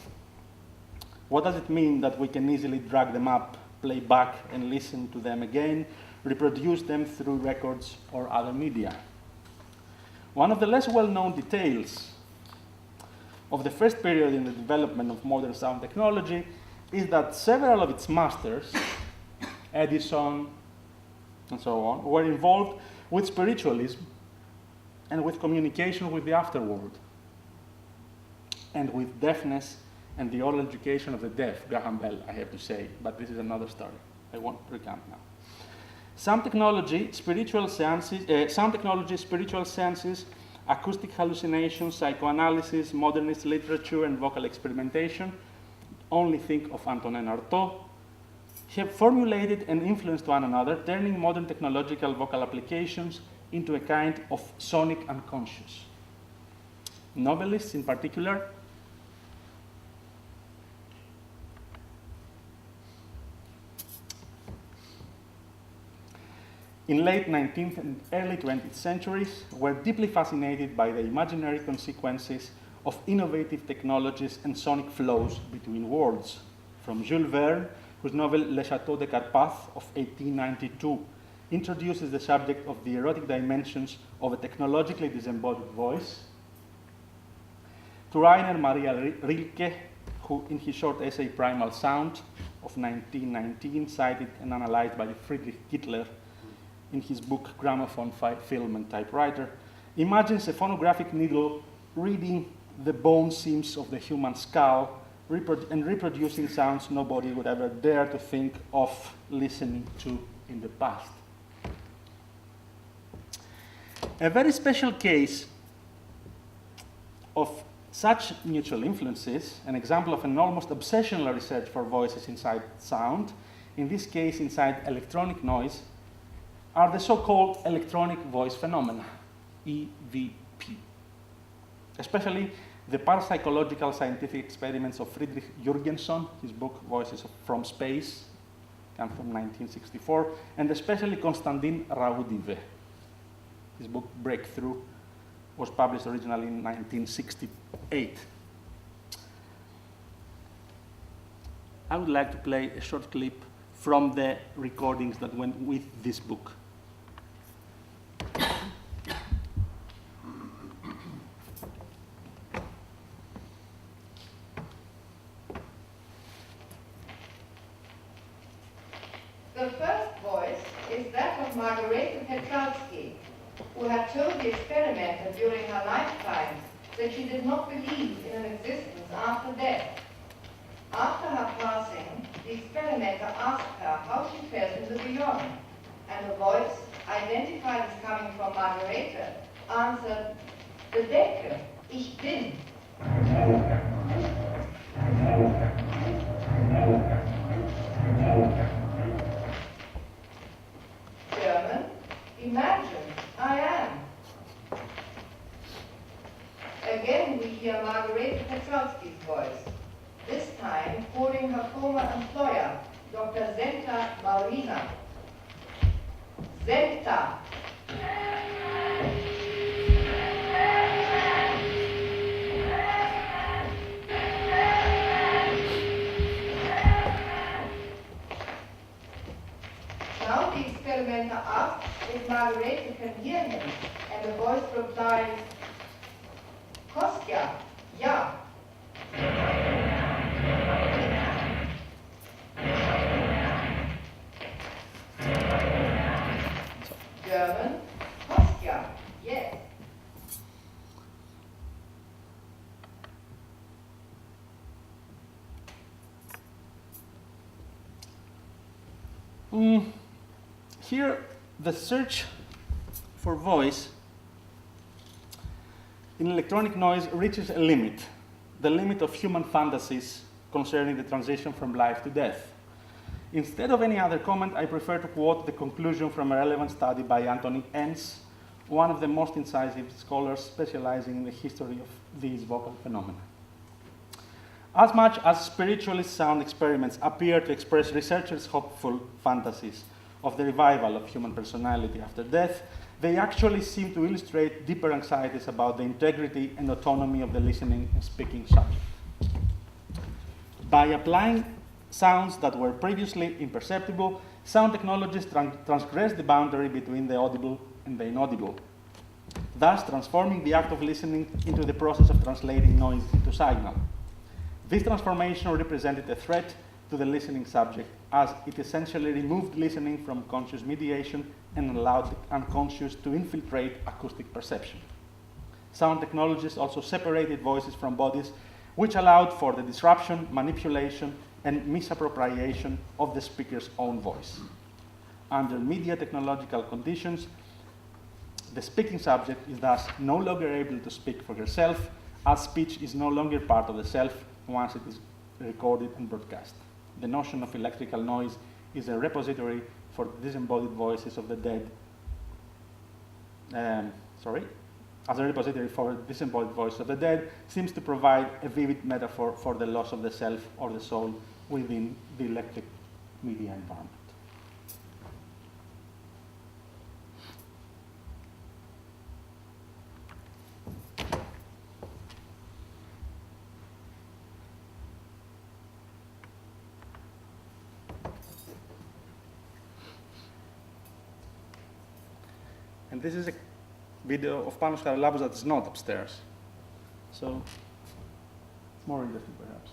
What does it mean that we can easily drag them up, play back, and listen to them again, reproduce them through records or other media? One of the less well-known details of the first period in the development of modern sound technology is that several of its masters, Edison and so on, were involved with spiritualism and with communication with the afterworld, and with deafness and the oral education of the deaf, Graham Bell, I have to say, but this is another story I won't recount now. Sound technology, spiritual sciences, acoustic hallucinations, psychoanalysis, modernist literature, and vocal experimentation, only think of Antonin Artaud, have formulated and influenced one another, turning modern technological vocal applications into a kind of sonic unconscious. Novelists in particular in late 19th and early 20th centuries were deeply fascinated by the imaginary consequences of innovative technologies and sonic flows between worlds. From Jules Verne, whose novel Le Château de Carpath of 1892 introduces the subject of the erotic dimensions of a technologically disembodied voice, to Rainer Maria Rilke, who in his short essay Primal Sound of 1919 cited and analyzed by Friedrich Kittler in his book Gramophone, Film and Typewriter, imagines a phonographic needle reading the bone seams of the human skull and reproducing sounds nobody would ever dare to think of listening to in the past. A very special case of such mutual influences, an example of an almost obsessional research for voices inside sound, in this case inside electronic noise, are the so-called electronic voice phenomena, EVP. Especially the parapsychological scientific experiments of Friedrich Jürgenson, his book Voices from Space, come from 1964, and especially Konstantin Raudive. His book Breakthrough was published originally in 1968. I would like to play a short clip from the recordings that went with this book. The first voice is that of Margarete Petralski, who had told the experimenter during her lifetime that she did not believe in an existence after death. After her passing, the experimenter asked her how she felt in the beyond, and the voice, identified as coming from Margarete, answered, "Bedecke, ich bin." German, imagine, I am. Again we hear Margarete Petralski's voice, this time quoting her former employer, Dr. Zenta Maurina. Zenta. Now the experimenter asks if Margarete can hear him, and the voice replies, Kostja, ja. German, Kostja, yes. Here, the search for voice in electronic noise reaches a limit, the limit of human fantasies concerning the transition from life to death. Instead of any other comment, I prefer to quote the conclusion from a relevant study by Anthony Enns, one of the most incisive scholars specializing in the history of these vocal phenomena. As much as spiritualist sound experiments appear to express researchers' hopeful fantasies of the revival of human personality after death, they actually seem to illustrate deeper anxieties about the integrity and autonomy of the listening and speaking subject. By applying sounds that were previously imperceptible, sound technologists transgress the boundary between the audible and the inaudible, thus transforming the act of listening into the process of translating noise into signal. This transformation represented a threat to the listening subject, as it essentially removed listening from conscious mediation and allowed the unconscious to infiltrate acoustic perception. Sound technologists also separated voices from bodies, which allowed for the disruption, manipulation, and misappropriation of the speaker's own voice. Under media technological conditions, the speaking subject is thus no longer able to speak for herself, as speech is no longer part of the self once it is recorded and broadcast. The notion of electrical noise is a repository for disembodied voices of the dead. As a repository for disembodied voices of the dead, seems to provide a vivid metaphor for the loss of the self or the soul within the electric media environment. And this is a video of Panos Charalambous that is not upstairs. So it's more interesting, perhaps.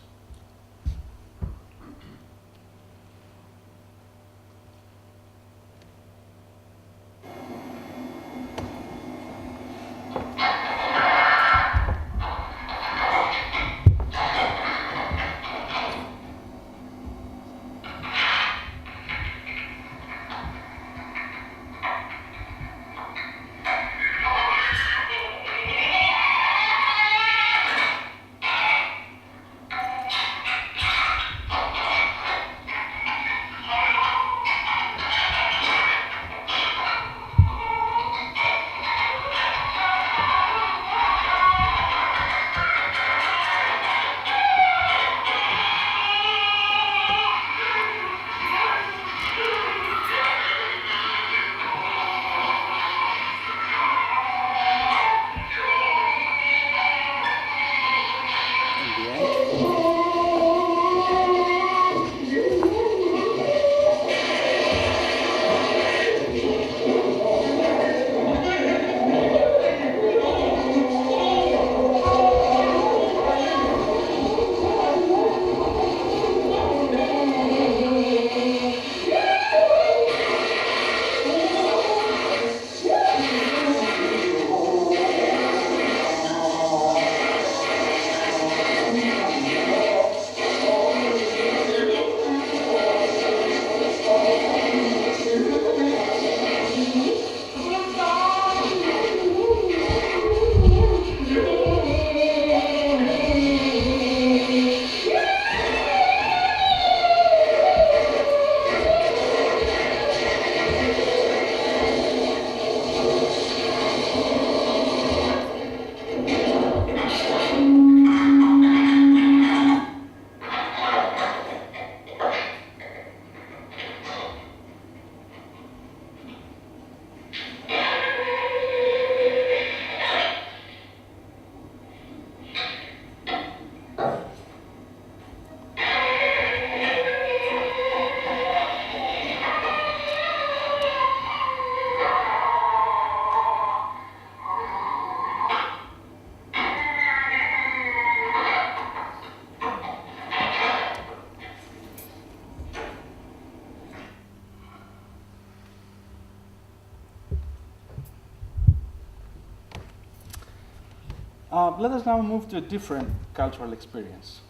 Let us now move to a different cultural experience.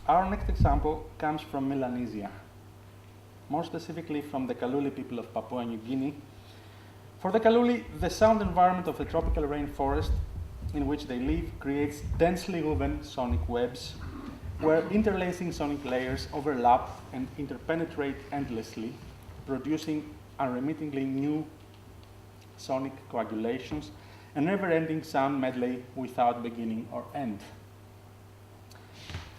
Our next example comes from Melanesia, more specifically from the Kaluli people of Papua New Guinea. For the Kaluli, the sound environment of the tropical rainforest in which they live creates densely woven sonic webs where interlacing sonic layers overlap and interpenetrate endlessly, producing unremittingly new sonic coagulations, a never-ending sound medley without beginning or end.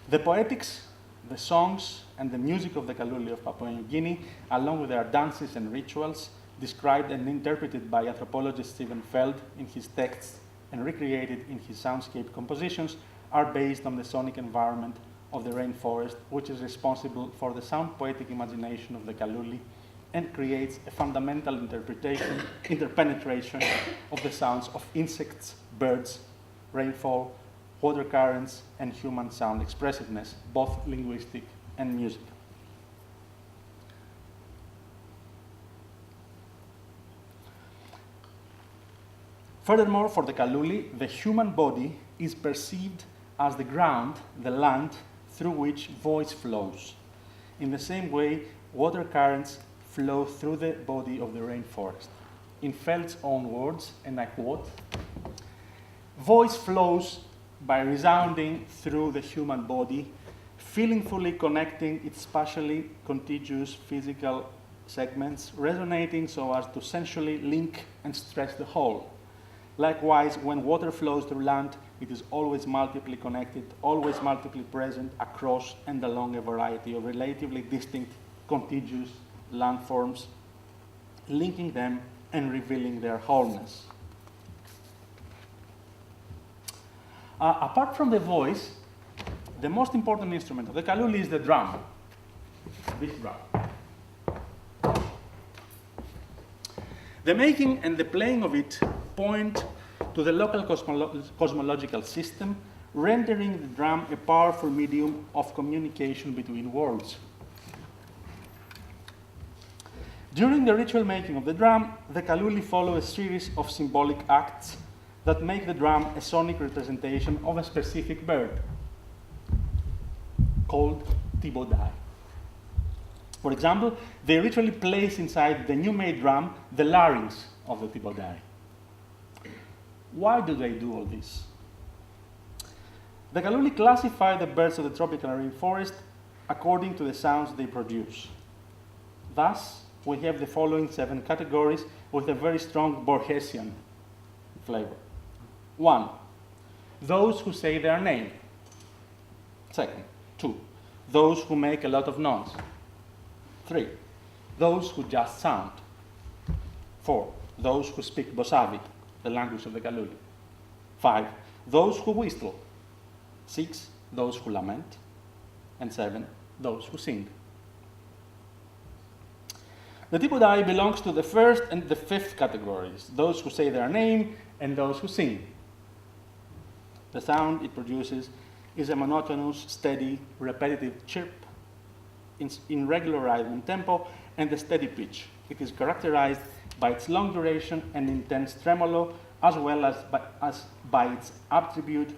The poetics, the songs, and the music of the Kaluli of Papua New Guinea, along with their dances and rituals, described and interpreted by anthropologist Stephen Feld in his texts and recreated in his soundscape compositions, are based on the sonic environment of the rainforest, which is responsible for the sound poetic imagination of the Kaluli and creates a fundamental interpenetration of the sounds of insects, birds, rainfall, water currents, and human sound expressiveness, both linguistic and musical. Furthermore, for the Kaluli, the human body is perceived as the ground, the land, through which voice flows. In the same way, water currents flow through the body of the rainforest. In Feld's own words, and I quote, "Voice flows by resounding through the human body, feelingfully connecting its spatially contiguous physical segments, resonating so as to sensually link and stress the whole. Likewise, when water flows through land, it is always multiply connected, always multiply present across and along a variety of relatively distinct contiguous landforms, linking them and revealing their wholeness." Apart from the voice, the most important instrument of the Kaluli is the drum, this drum. The making and the playing of it point to the local cosmological system, rendering the drum a powerful medium of communication between worlds. During the ritual making of the drum, the Kaluli follow a series of symbolic acts that make the drum a sonic representation of a specific bird, called tibodai. For example, they ritually place inside the new-made drum the larynx of the tibodai. Why do they do all this? The Kaluli classify the birds of the tropical rainforest according to the sounds they produce. Thus, we have the following 7 categories with a very strong Borgesian flavor. 1, those who say their name. 2, those who make a lot of noise. 3, those who just sound. 4, those who speak Bosavi, the language of the Kaluli. 5, those who whistle. 6, those who lament. And 7, those who sing. The tibodai belongs to the 1st and the 5th categories, those who say their name and those who sing. The sound it produces is a monotonous, steady, repetitive chirp in regular rhythm and tempo and a steady pitch. It is characterized by its long duration and intense tremolo, as well as by its attribute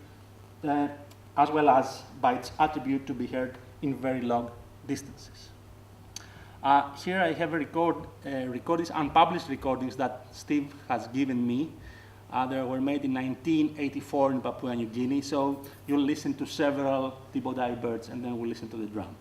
to be heard in very long distances. Here I have recordings, unpublished recordings that Steve has given me. They were made in 1984 in Papua New Guinea. So you'll listen to several tibodai birds, and then we'll listen to the drum.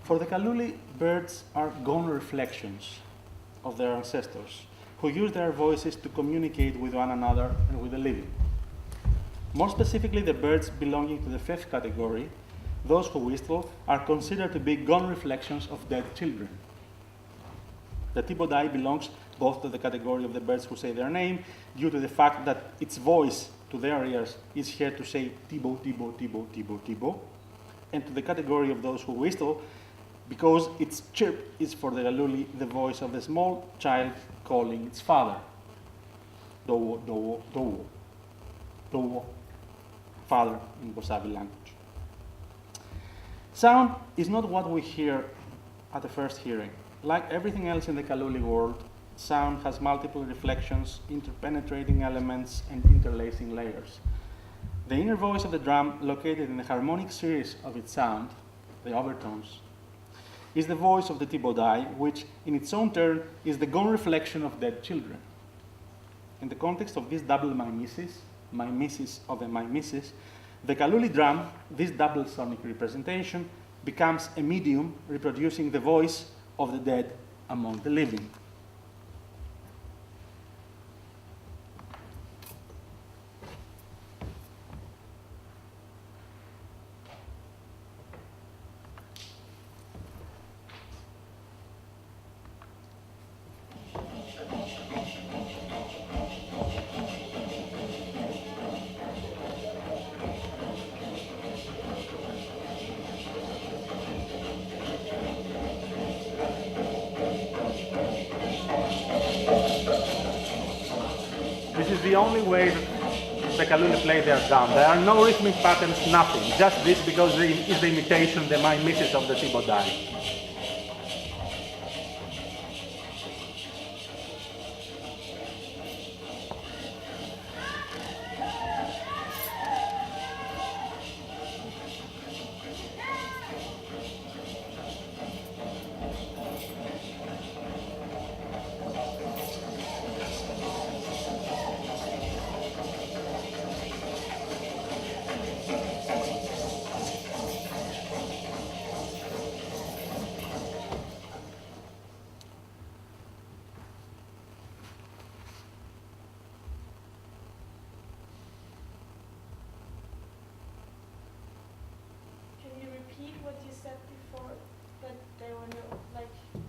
For the Kaluli, birds are gone reflections of their ancestors, who use their voices to communicate with one another and with the living. More specifically, the birds belonging to the fifth category, those who whistle, are considered to be gone reflections of dead children. The Thibodai belongs both to the category of the birds who say their name, due to the fact that its voice to their ears is heard to say Tibo, Tibo, Tibo, Tibo, Tibo, and to the category of those who whistle, because its chirp is for the Galuli the voice of the small child calling its father. Dowo, dowo, dowo. Dowo, father in Kosavi language. Sound is not what we hear at the first hearing. Like everything else in the Kaluli world, sound has multiple reflections, interpenetrating elements, and interlacing layers. The inner voice of the drum, located in the harmonic series of its sound, the overtones, is the voice of the Thibodai, which in its own turn is the gone reflection of dead children. In the context of this double mimesis of a mimesis, the Kaluli drum, this double sonic representation, becomes a medium reproducing the voice of the dead among the living. This is the only way that the Kaluli play their drum. There are no rhythmic patterns, nothing. Just this because it is the imitation, the mimesis of the Thibodai.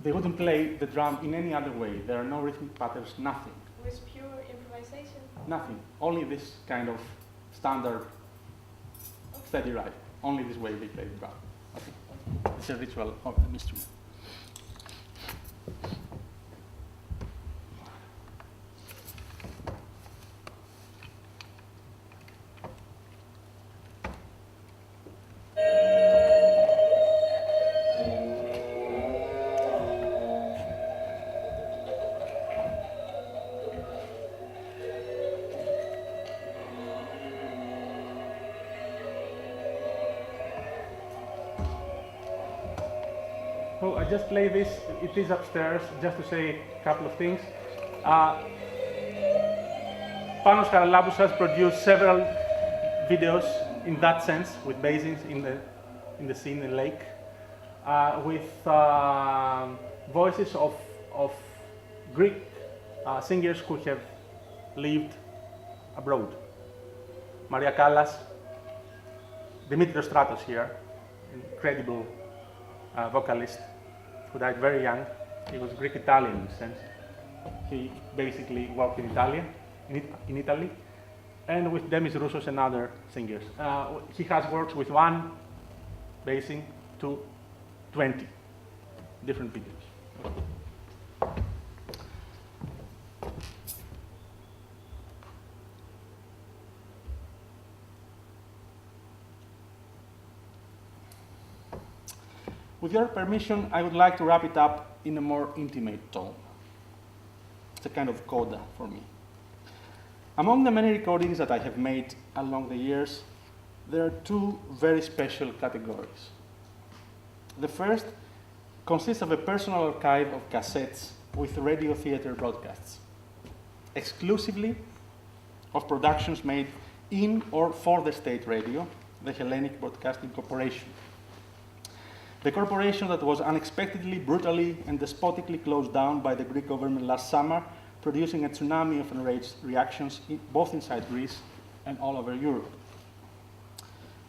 They wouldn't play the drum in any other way. There are no rhythmic patterns, nothing. Was pure improvisation? Nothing. Only this kind of standard steady ride. Only this way they play the drum. Okay. It's a ritual of an instrument. So I just play this, it is upstairs, just to say a couple of things. Panos Charalambous has produced several videos in that sense, with basins in the sea, in the lake, with voices of Greek singers who have lived abroad. Maria Callas, Dimitrios Stratos here, incredible vocalist who died very young. He was Greek-Italian in a sense. He basically worked in Italy, and with Demis Roussos and other singers. He has works with 1 basing to 20 different videos. With your permission, I would like to wrap it up in a more intimate tone. It's a kind of coda for me. Among the many recordings that I have made along the years, there are 2 very special categories. The first consists of a personal archive of cassettes with radio theater broadcasts, exclusively of productions made in or for the state radio, the Hellenic Broadcasting Corporation. The corporation that was unexpectedly, brutally, and despotically closed down by the Greek government last summer producing a tsunami of enraged reactions both inside Greece and all over Europe.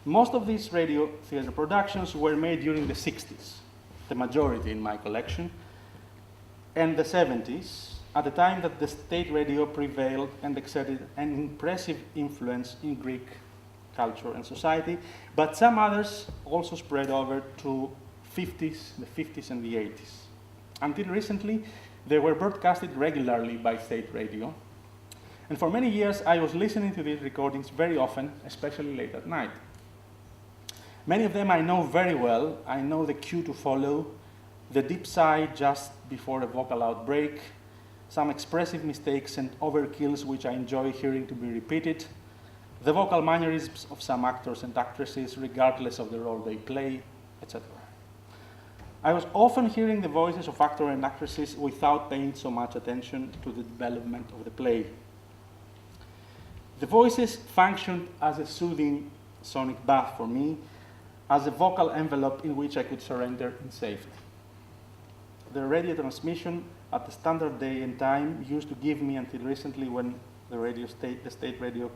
Most of these radio theater productions were made during the 60s, the majority in my collection, and the 70s, at the time that the state radio prevailed and exerted an impressive influence in Greek culture and society, but some others also spread over to the 50s and the 80s. Until recently, they were broadcasted regularly by state radio, and for many years I was listening to these recordings very often, especially late at night. Many of them I know very well. I know the cue to follow, the deep sigh just before a vocal outbreak, some expressive mistakes and overkills which I enjoy hearing to be repeated, the vocal mannerisms of some actors and actresses regardless of the role they play, etc. I was often hearing the voices of actors and actresses without paying so much attention to the development of the play. The voices functioned as a soothing sonic bath for me, as a vocal envelope in which I could surrender in safety. The radio transmission at the standard day and time used to give me, until recently when the state radio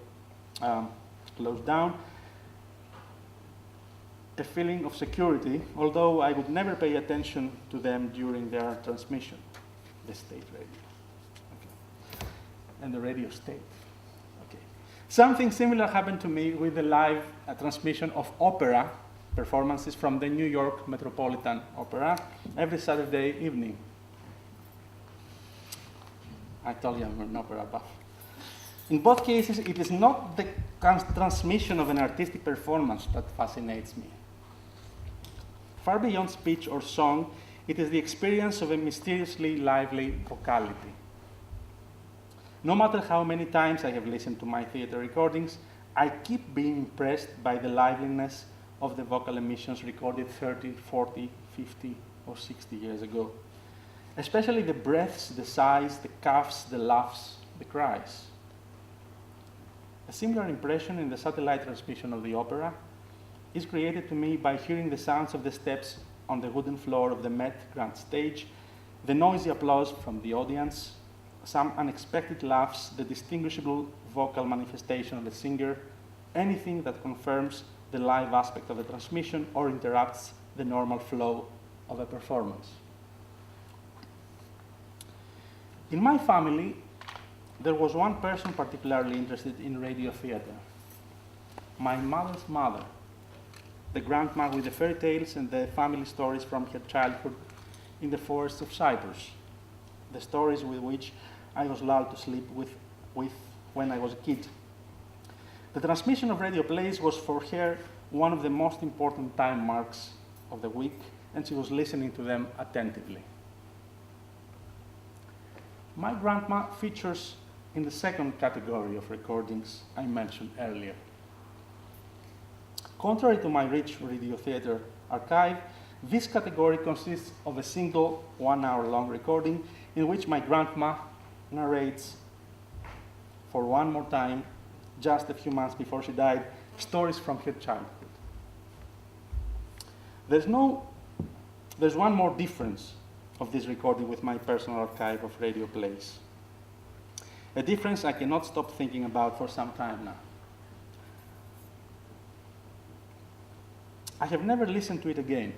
closed down, a feeling of security, although I would never pay attention to them during their transmission, the state radio. Okay. And the radio state. Okay. Something similar happened to me with the live transmission of opera performances from the New York Metropolitan Opera every Saturday evening. I told you I'm an opera buff. In both cases, it is not the transmission of an artistic performance that fascinates me. Far beyond speech or song, it is the experience of a mysteriously lively vocality. No matter how many times I have listened to my theater recordings, I keep being impressed by the liveliness of the vocal emissions recorded 30, 40, 50, or 60 years ago. Especially the breaths, the sighs, the coughs, the laughs, the cries. A similar impression in the satellite transmission of the opera is created to me by hearing the sounds of the steps on the wooden floor of the Met Grand Stage, the noisy applause from the audience, some unexpected laughs, the distinguishable vocal manifestation of the singer, anything that confirms the live aspect of the transmission or interrupts the normal flow of a performance. In my family, there was one person particularly interested in radio theater. My mother's mother, the grandma with the fairy tales and the family stories from her childhood in the forests of Cyprus, the stories with which I was lulled to sleep with when I was a kid. The transmission of radio plays was for her one of the most important time marks of the week, and she was listening to them attentively. My grandma features in the second category of recordings I mentioned earlier. Contrary to my rich radio theater archive, this category consists of a single 1 hour long recording in which my grandma narrates for one more time, just a few months before she died, stories from her childhood. There's one more difference of this recording with my personal archive of radio plays. A difference I cannot stop thinking about for some time now. I have never listened to it again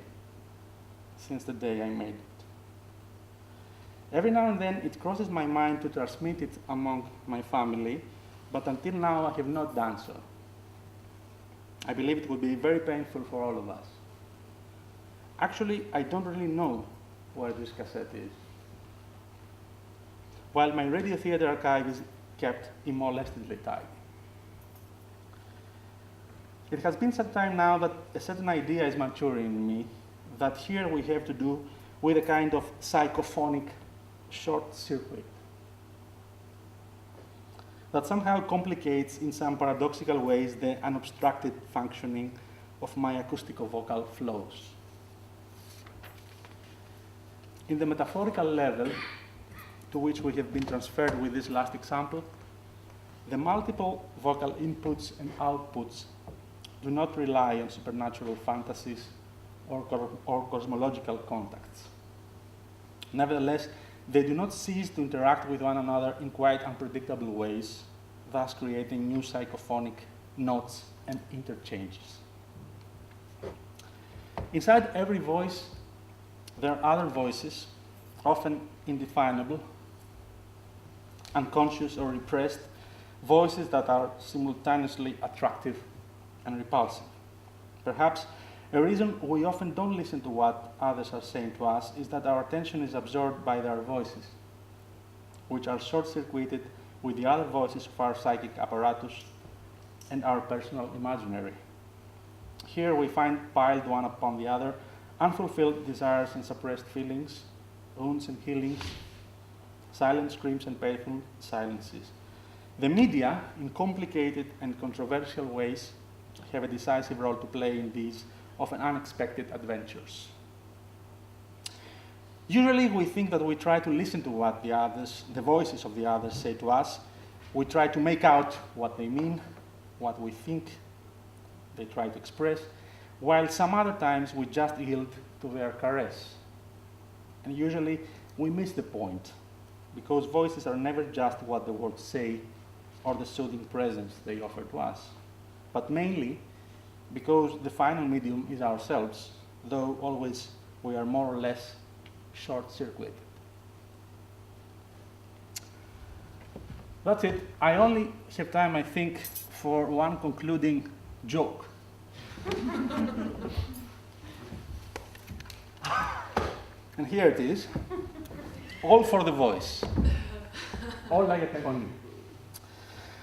since the day I made it. Every now and then it crosses my mind to transmit it among my family, but until now I have not done so. I believe it would be very painful for all of us. Actually, I don't really know where this cassette is, while my radio theater archive is kept immolestedly tidy. It has been some time now that a certain idea is maturing in me that here we have to do with a kind of psychophonic short circuit that somehow complicates in some paradoxical ways the unobstructed functioning of my acoustico-vocal flows. In the metaphorical level to which we have been transferred with this last example, the multiple vocal inputs and outputs do not rely on supernatural fantasies or cosmological contacts. Nevertheless, they do not cease to interact with one another in quite unpredictable ways, thus creating new psychophonic notes and interchanges. Inside every voice, there are other voices, often indefinable, unconscious or repressed, voices that are simultaneously attractive and repulsive. Perhaps a reason we often don't listen to what others are saying to us is that our attention is absorbed by their voices, which are short-circuited with the other voices of our psychic apparatus and our personal imaginary. Here we find piled one upon the other unfulfilled desires and suppressed feelings, wounds and healings, silent screams and painful silences. The media, in complicated and controversial ways, have a decisive role to play in these often unexpected adventures. Usually we think that we try to listen to what the voices of the others say to us. We try to make out what they mean, what we think they try to express, while some other times we just yield to their caress. And usually we miss the point, because voices are never just what the words say or the soothing presence they offer to us, but mainly because the final medium is ourselves, though always we are more or less short-circuited. That's it. I only have time, I think, for one concluding joke. And here it is, all for the voice, all like a technique.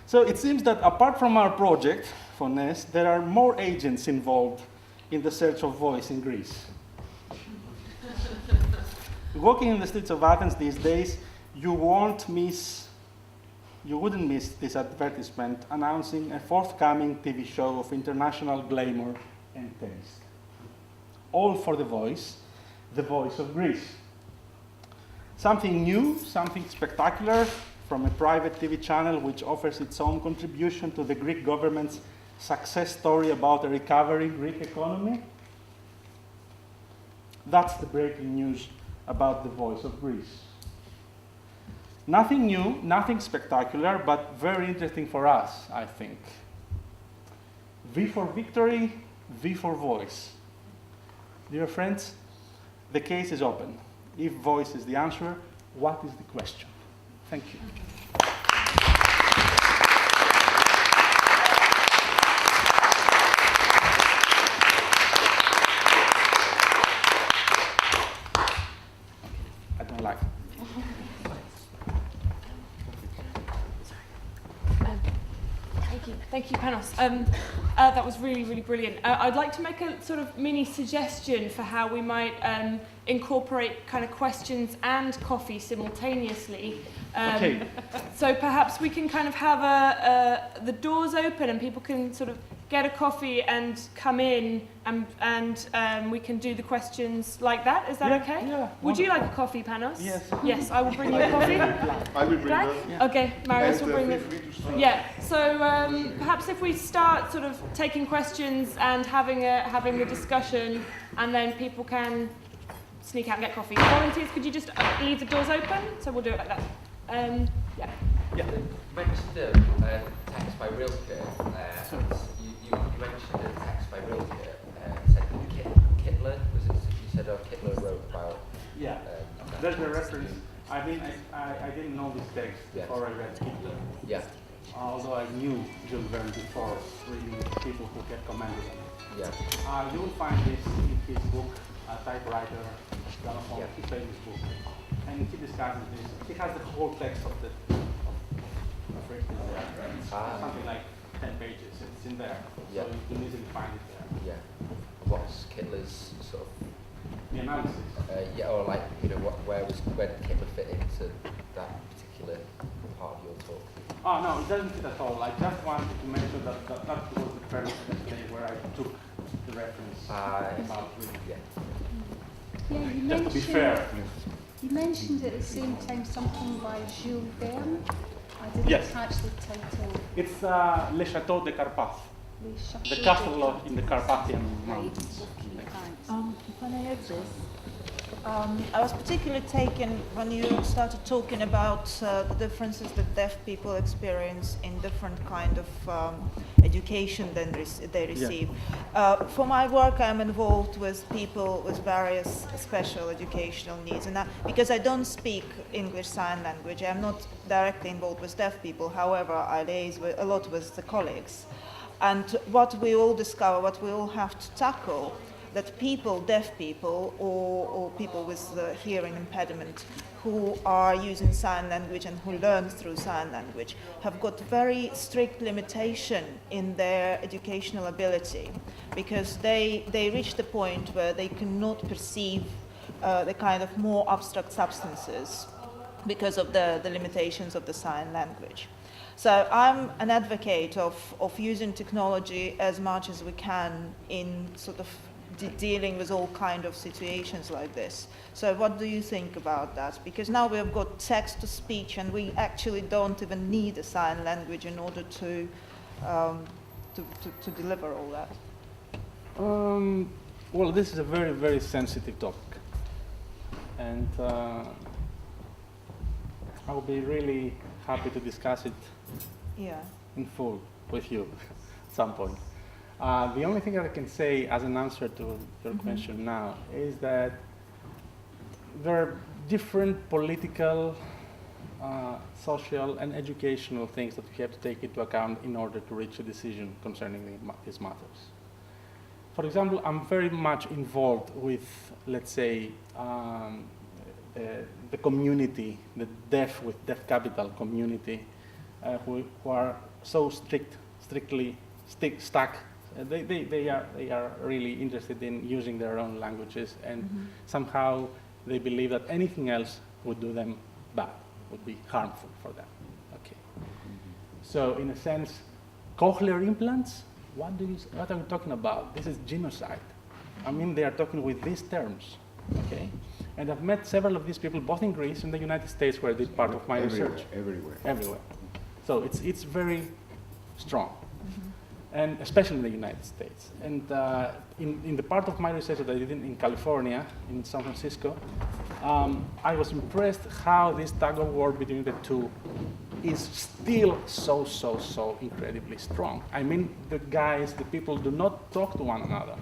So it seems that apart from our project, for NES, there are more agents involved in the search of voice in Greece. Walking in the streets of Athens these days, you wouldn't miss this advertisement announcing a forthcoming TV show of international glamour and taste. All for the voice of Greece. Something new, something spectacular from a private TV channel which offers its own contribution to the Greek government's success story about a recovering Greek economy. That's the breaking news about the voice of Greece. Nothing new, nothing spectacular, but very interesting for us, I think. V for victory, V for voice. Dear friends, the case is open. If voice is the answer, what is the question? Thank you. I don't like it. Thank you, Panos. That was really, really brilliant. I'd like to make a sort of mini suggestion for how we might incorporate kind of questions and coffee simultaneously. Okay. So perhaps we can kind of have the doors open and people can sort of get a coffee and come in and we can do the questions like that. Is that okay? Yeah. Would you like a coffee, Panos? Yes. Yes, I will bring you a coffee. I will bring Black? that. Yeah. Okay, Marius will bring Feel it. free to start. Yeah, so perhaps if we start sort of taking questions and having a discussion, and then people can sneak out and get coffee. Volunteers, could you just leave the doors open? So we'll do it like that. Yeah. Yeah. You mentioned a text by Rilke. You mentioned a text by Rilke. Said Kittler, was it? You said Kittler wrote about. Yeah. There's a reference. I didn't know this text before I read Hitler. Yeah. Although I knew Jules Verne before reading people who had commented on it. Yeah. You will find this in his book, Typewriter, Telephone, his famous book. And he discusses this. He has the whole text of French there. It's something like 10 pages. It's in there. Yeah. So you can easily find it there. Yeah. What's Kittler's sort of The analysis. or like, where did Kittler fit into that particular part of your talk? Oh, no, it doesn't fit at all. I just wanted to mention that was the premise yesterday where I took the reference about Yeah. Yeah, you just to be fair. You mentioned at the same time something by Jules Verne. I didn't Yes. catch the title. It's Le Château de Carpath, the castle in the Carpathian Mountains. Thanks. Panayotis I was particularly taken when you started talking about the differences that deaf people experience in different kind of education they receive. For my work, I'm involved with people with various special educational needs, and because I don't speak English Sign Language, I'm not directly involved with deaf people. However, I liaise a lot with the colleagues, and what we all discover, what we all have to tackle, that people, deaf people, or people with hearing impediment who are using sign language and who learn through sign language have got very strict limitation in their educational ability, because they reach the point where they cannot perceive the kind of more abstract substances because of the limitations of the sign language. So I'm an advocate of using technology as much as we can in sort of dealing with all kind of situations like this. So what do you think about that? Because now we have got text-to-speech, and we actually don't even need a sign language in order to deliver all that. Well, this is a very, very sensitive topic, and I'll be really happy to discuss it in full with you at some point. The only thing that I can say as an answer to your question now is that there are different political, social, and educational things that we have to take into account in order to reach a decision concerning these matters. For example, I'm very much involved with, let's say, the community, the deaf with deaf capital community, who are so strictly stuck. They are really interested in using their own languages, and somehow they believe that anything else would do them bad, would be harmful for them. Okay. So in a sense, cochlear implants, what are we talking about? This is genocide. I mean, they are talking with these terms. Okay. And I've met several of these people both in Greece and the United States, where I did part of my research. Everywhere. So it's very strong. And especially in the United States. And in the part of my research that I did in California, in San Francisco, I was impressed how this tug of war between the two is still so incredibly strong. I mean, the people do not talk to one another.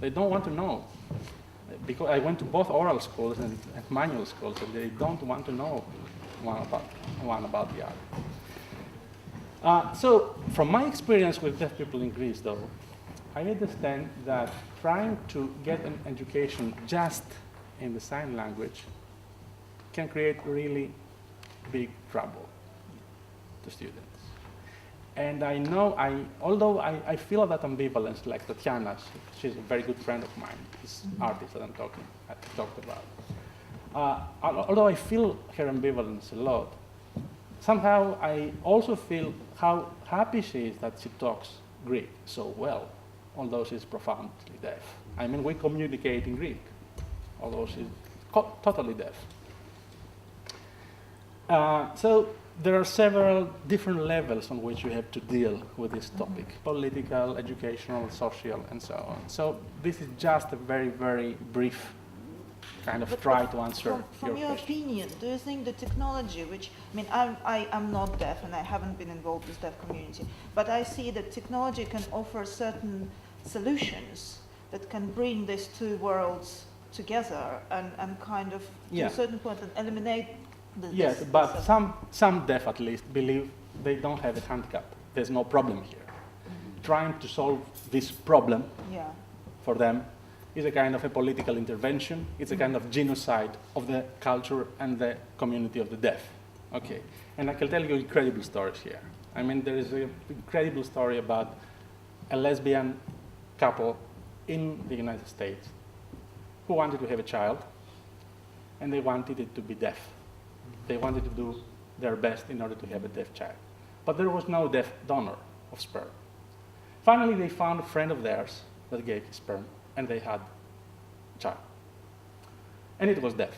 They don't want to know. Because I went to both oral schools and manual schools, and they don't want to know one about the other. So, from my experience with deaf people in Greece, though, I understand that trying to get an education just in the sign language can create really big trouble to students. And I know, although I feel that ambivalence, like Tatiana, she's a very good friend of mine, this artist that I talked about. Although I feel her ambivalence a lot, somehow I also feel how happy she is that she talks Greek so well, although she's profoundly deaf. I mean, we communicate in Greek, although she's totally deaf. So there are several different levels on which you have to deal with this topic: political, educational, social, and so on. So this is just a very, very brief kind of try to answer from your question. opinion, do you think the technology, which, I mean, I'm not deaf and I haven't been involved with deaf community, but I see that technology can offer certain solutions that can bring these two worlds together and kind of, to a certain point, and eliminate Yes, but some deaf at least believe they don't have a handicap. There's no problem here. Trying to solve this problem for them is a kind of a political intervention. It's a kind of genocide of the culture and the community of the deaf. Okay, and I can tell you incredible stories here. I mean, there is an incredible story about a lesbian couple in the United States who wanted to have a child, and they wanted it to be deaf. They wanted to do their best in order to have a deaf child. But there was no deaf donor of sperm. Finally, they found a friend of theirs that gave his sperm, and they had a child. And it was deaf,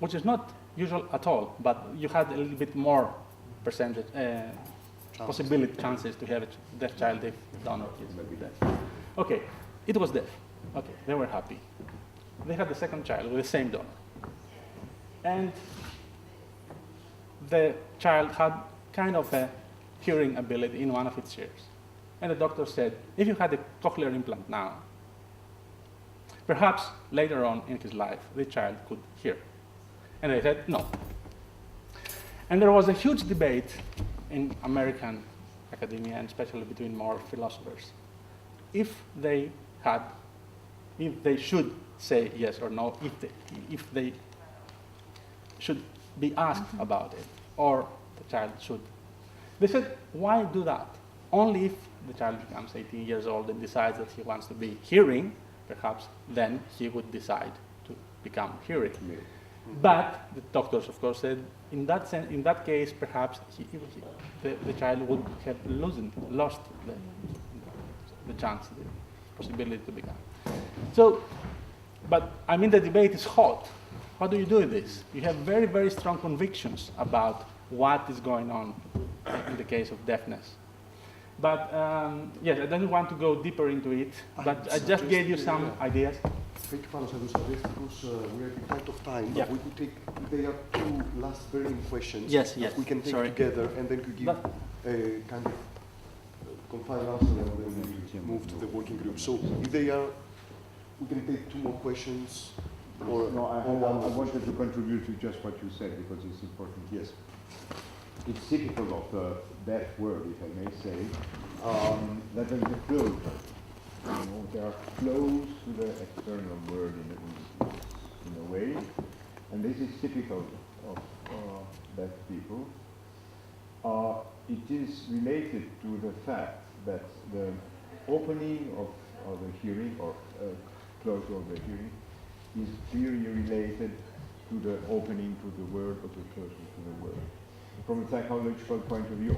which is not usual at all, but you had a little bit more percentage, chances to have a deaf child if the donor is deaf. Okay, it was deaf. Okay, they were happy. they had the second child with the same donor. And the child had kind of a hearing ability in one of its ears. And the doctor said, if you had a cochlear implant now, perhaps later on in his life, the child could hear. And they said, no. And there was a huge debate in American academia, and especially between more philosophers, if they should say yes or no, if they should be asked about it, or the child should. They said, why do that? Only if the child becomes 18 years old and decides that he wants to be hearing, perhaps then he would decide to become hearing. But the doctors, of course, said in that case, perhaps the child would have lost the chance, the possibility to become. So, but I mean, the debate is hot. How do you do this? You have very, very strong convictions about what is going on in the case of deafness. But yes, I don't want to go deeper into it, but I just gave you some ideas. Thank you, Panos. I would suggest, because we're at the height of time, Yeah. we could take, there are two last burning questions Yes, that yes. we can take Sorry. together, and then could give a kind of confined answer, and then we move to the working group. So if they are, we can take two more questions, or No, I one. wanted to contribute to just what you said, because it's important. Yes. It's typical of the deaf world, if I may say, that there is a flow. There are flows to the external world in a way, and this is typical of deaf people. It is related to the fact that the opening of the hearing, or closure of the hearing, is clearly related to the opening to the world or the closure to the world. From a psychological point of view,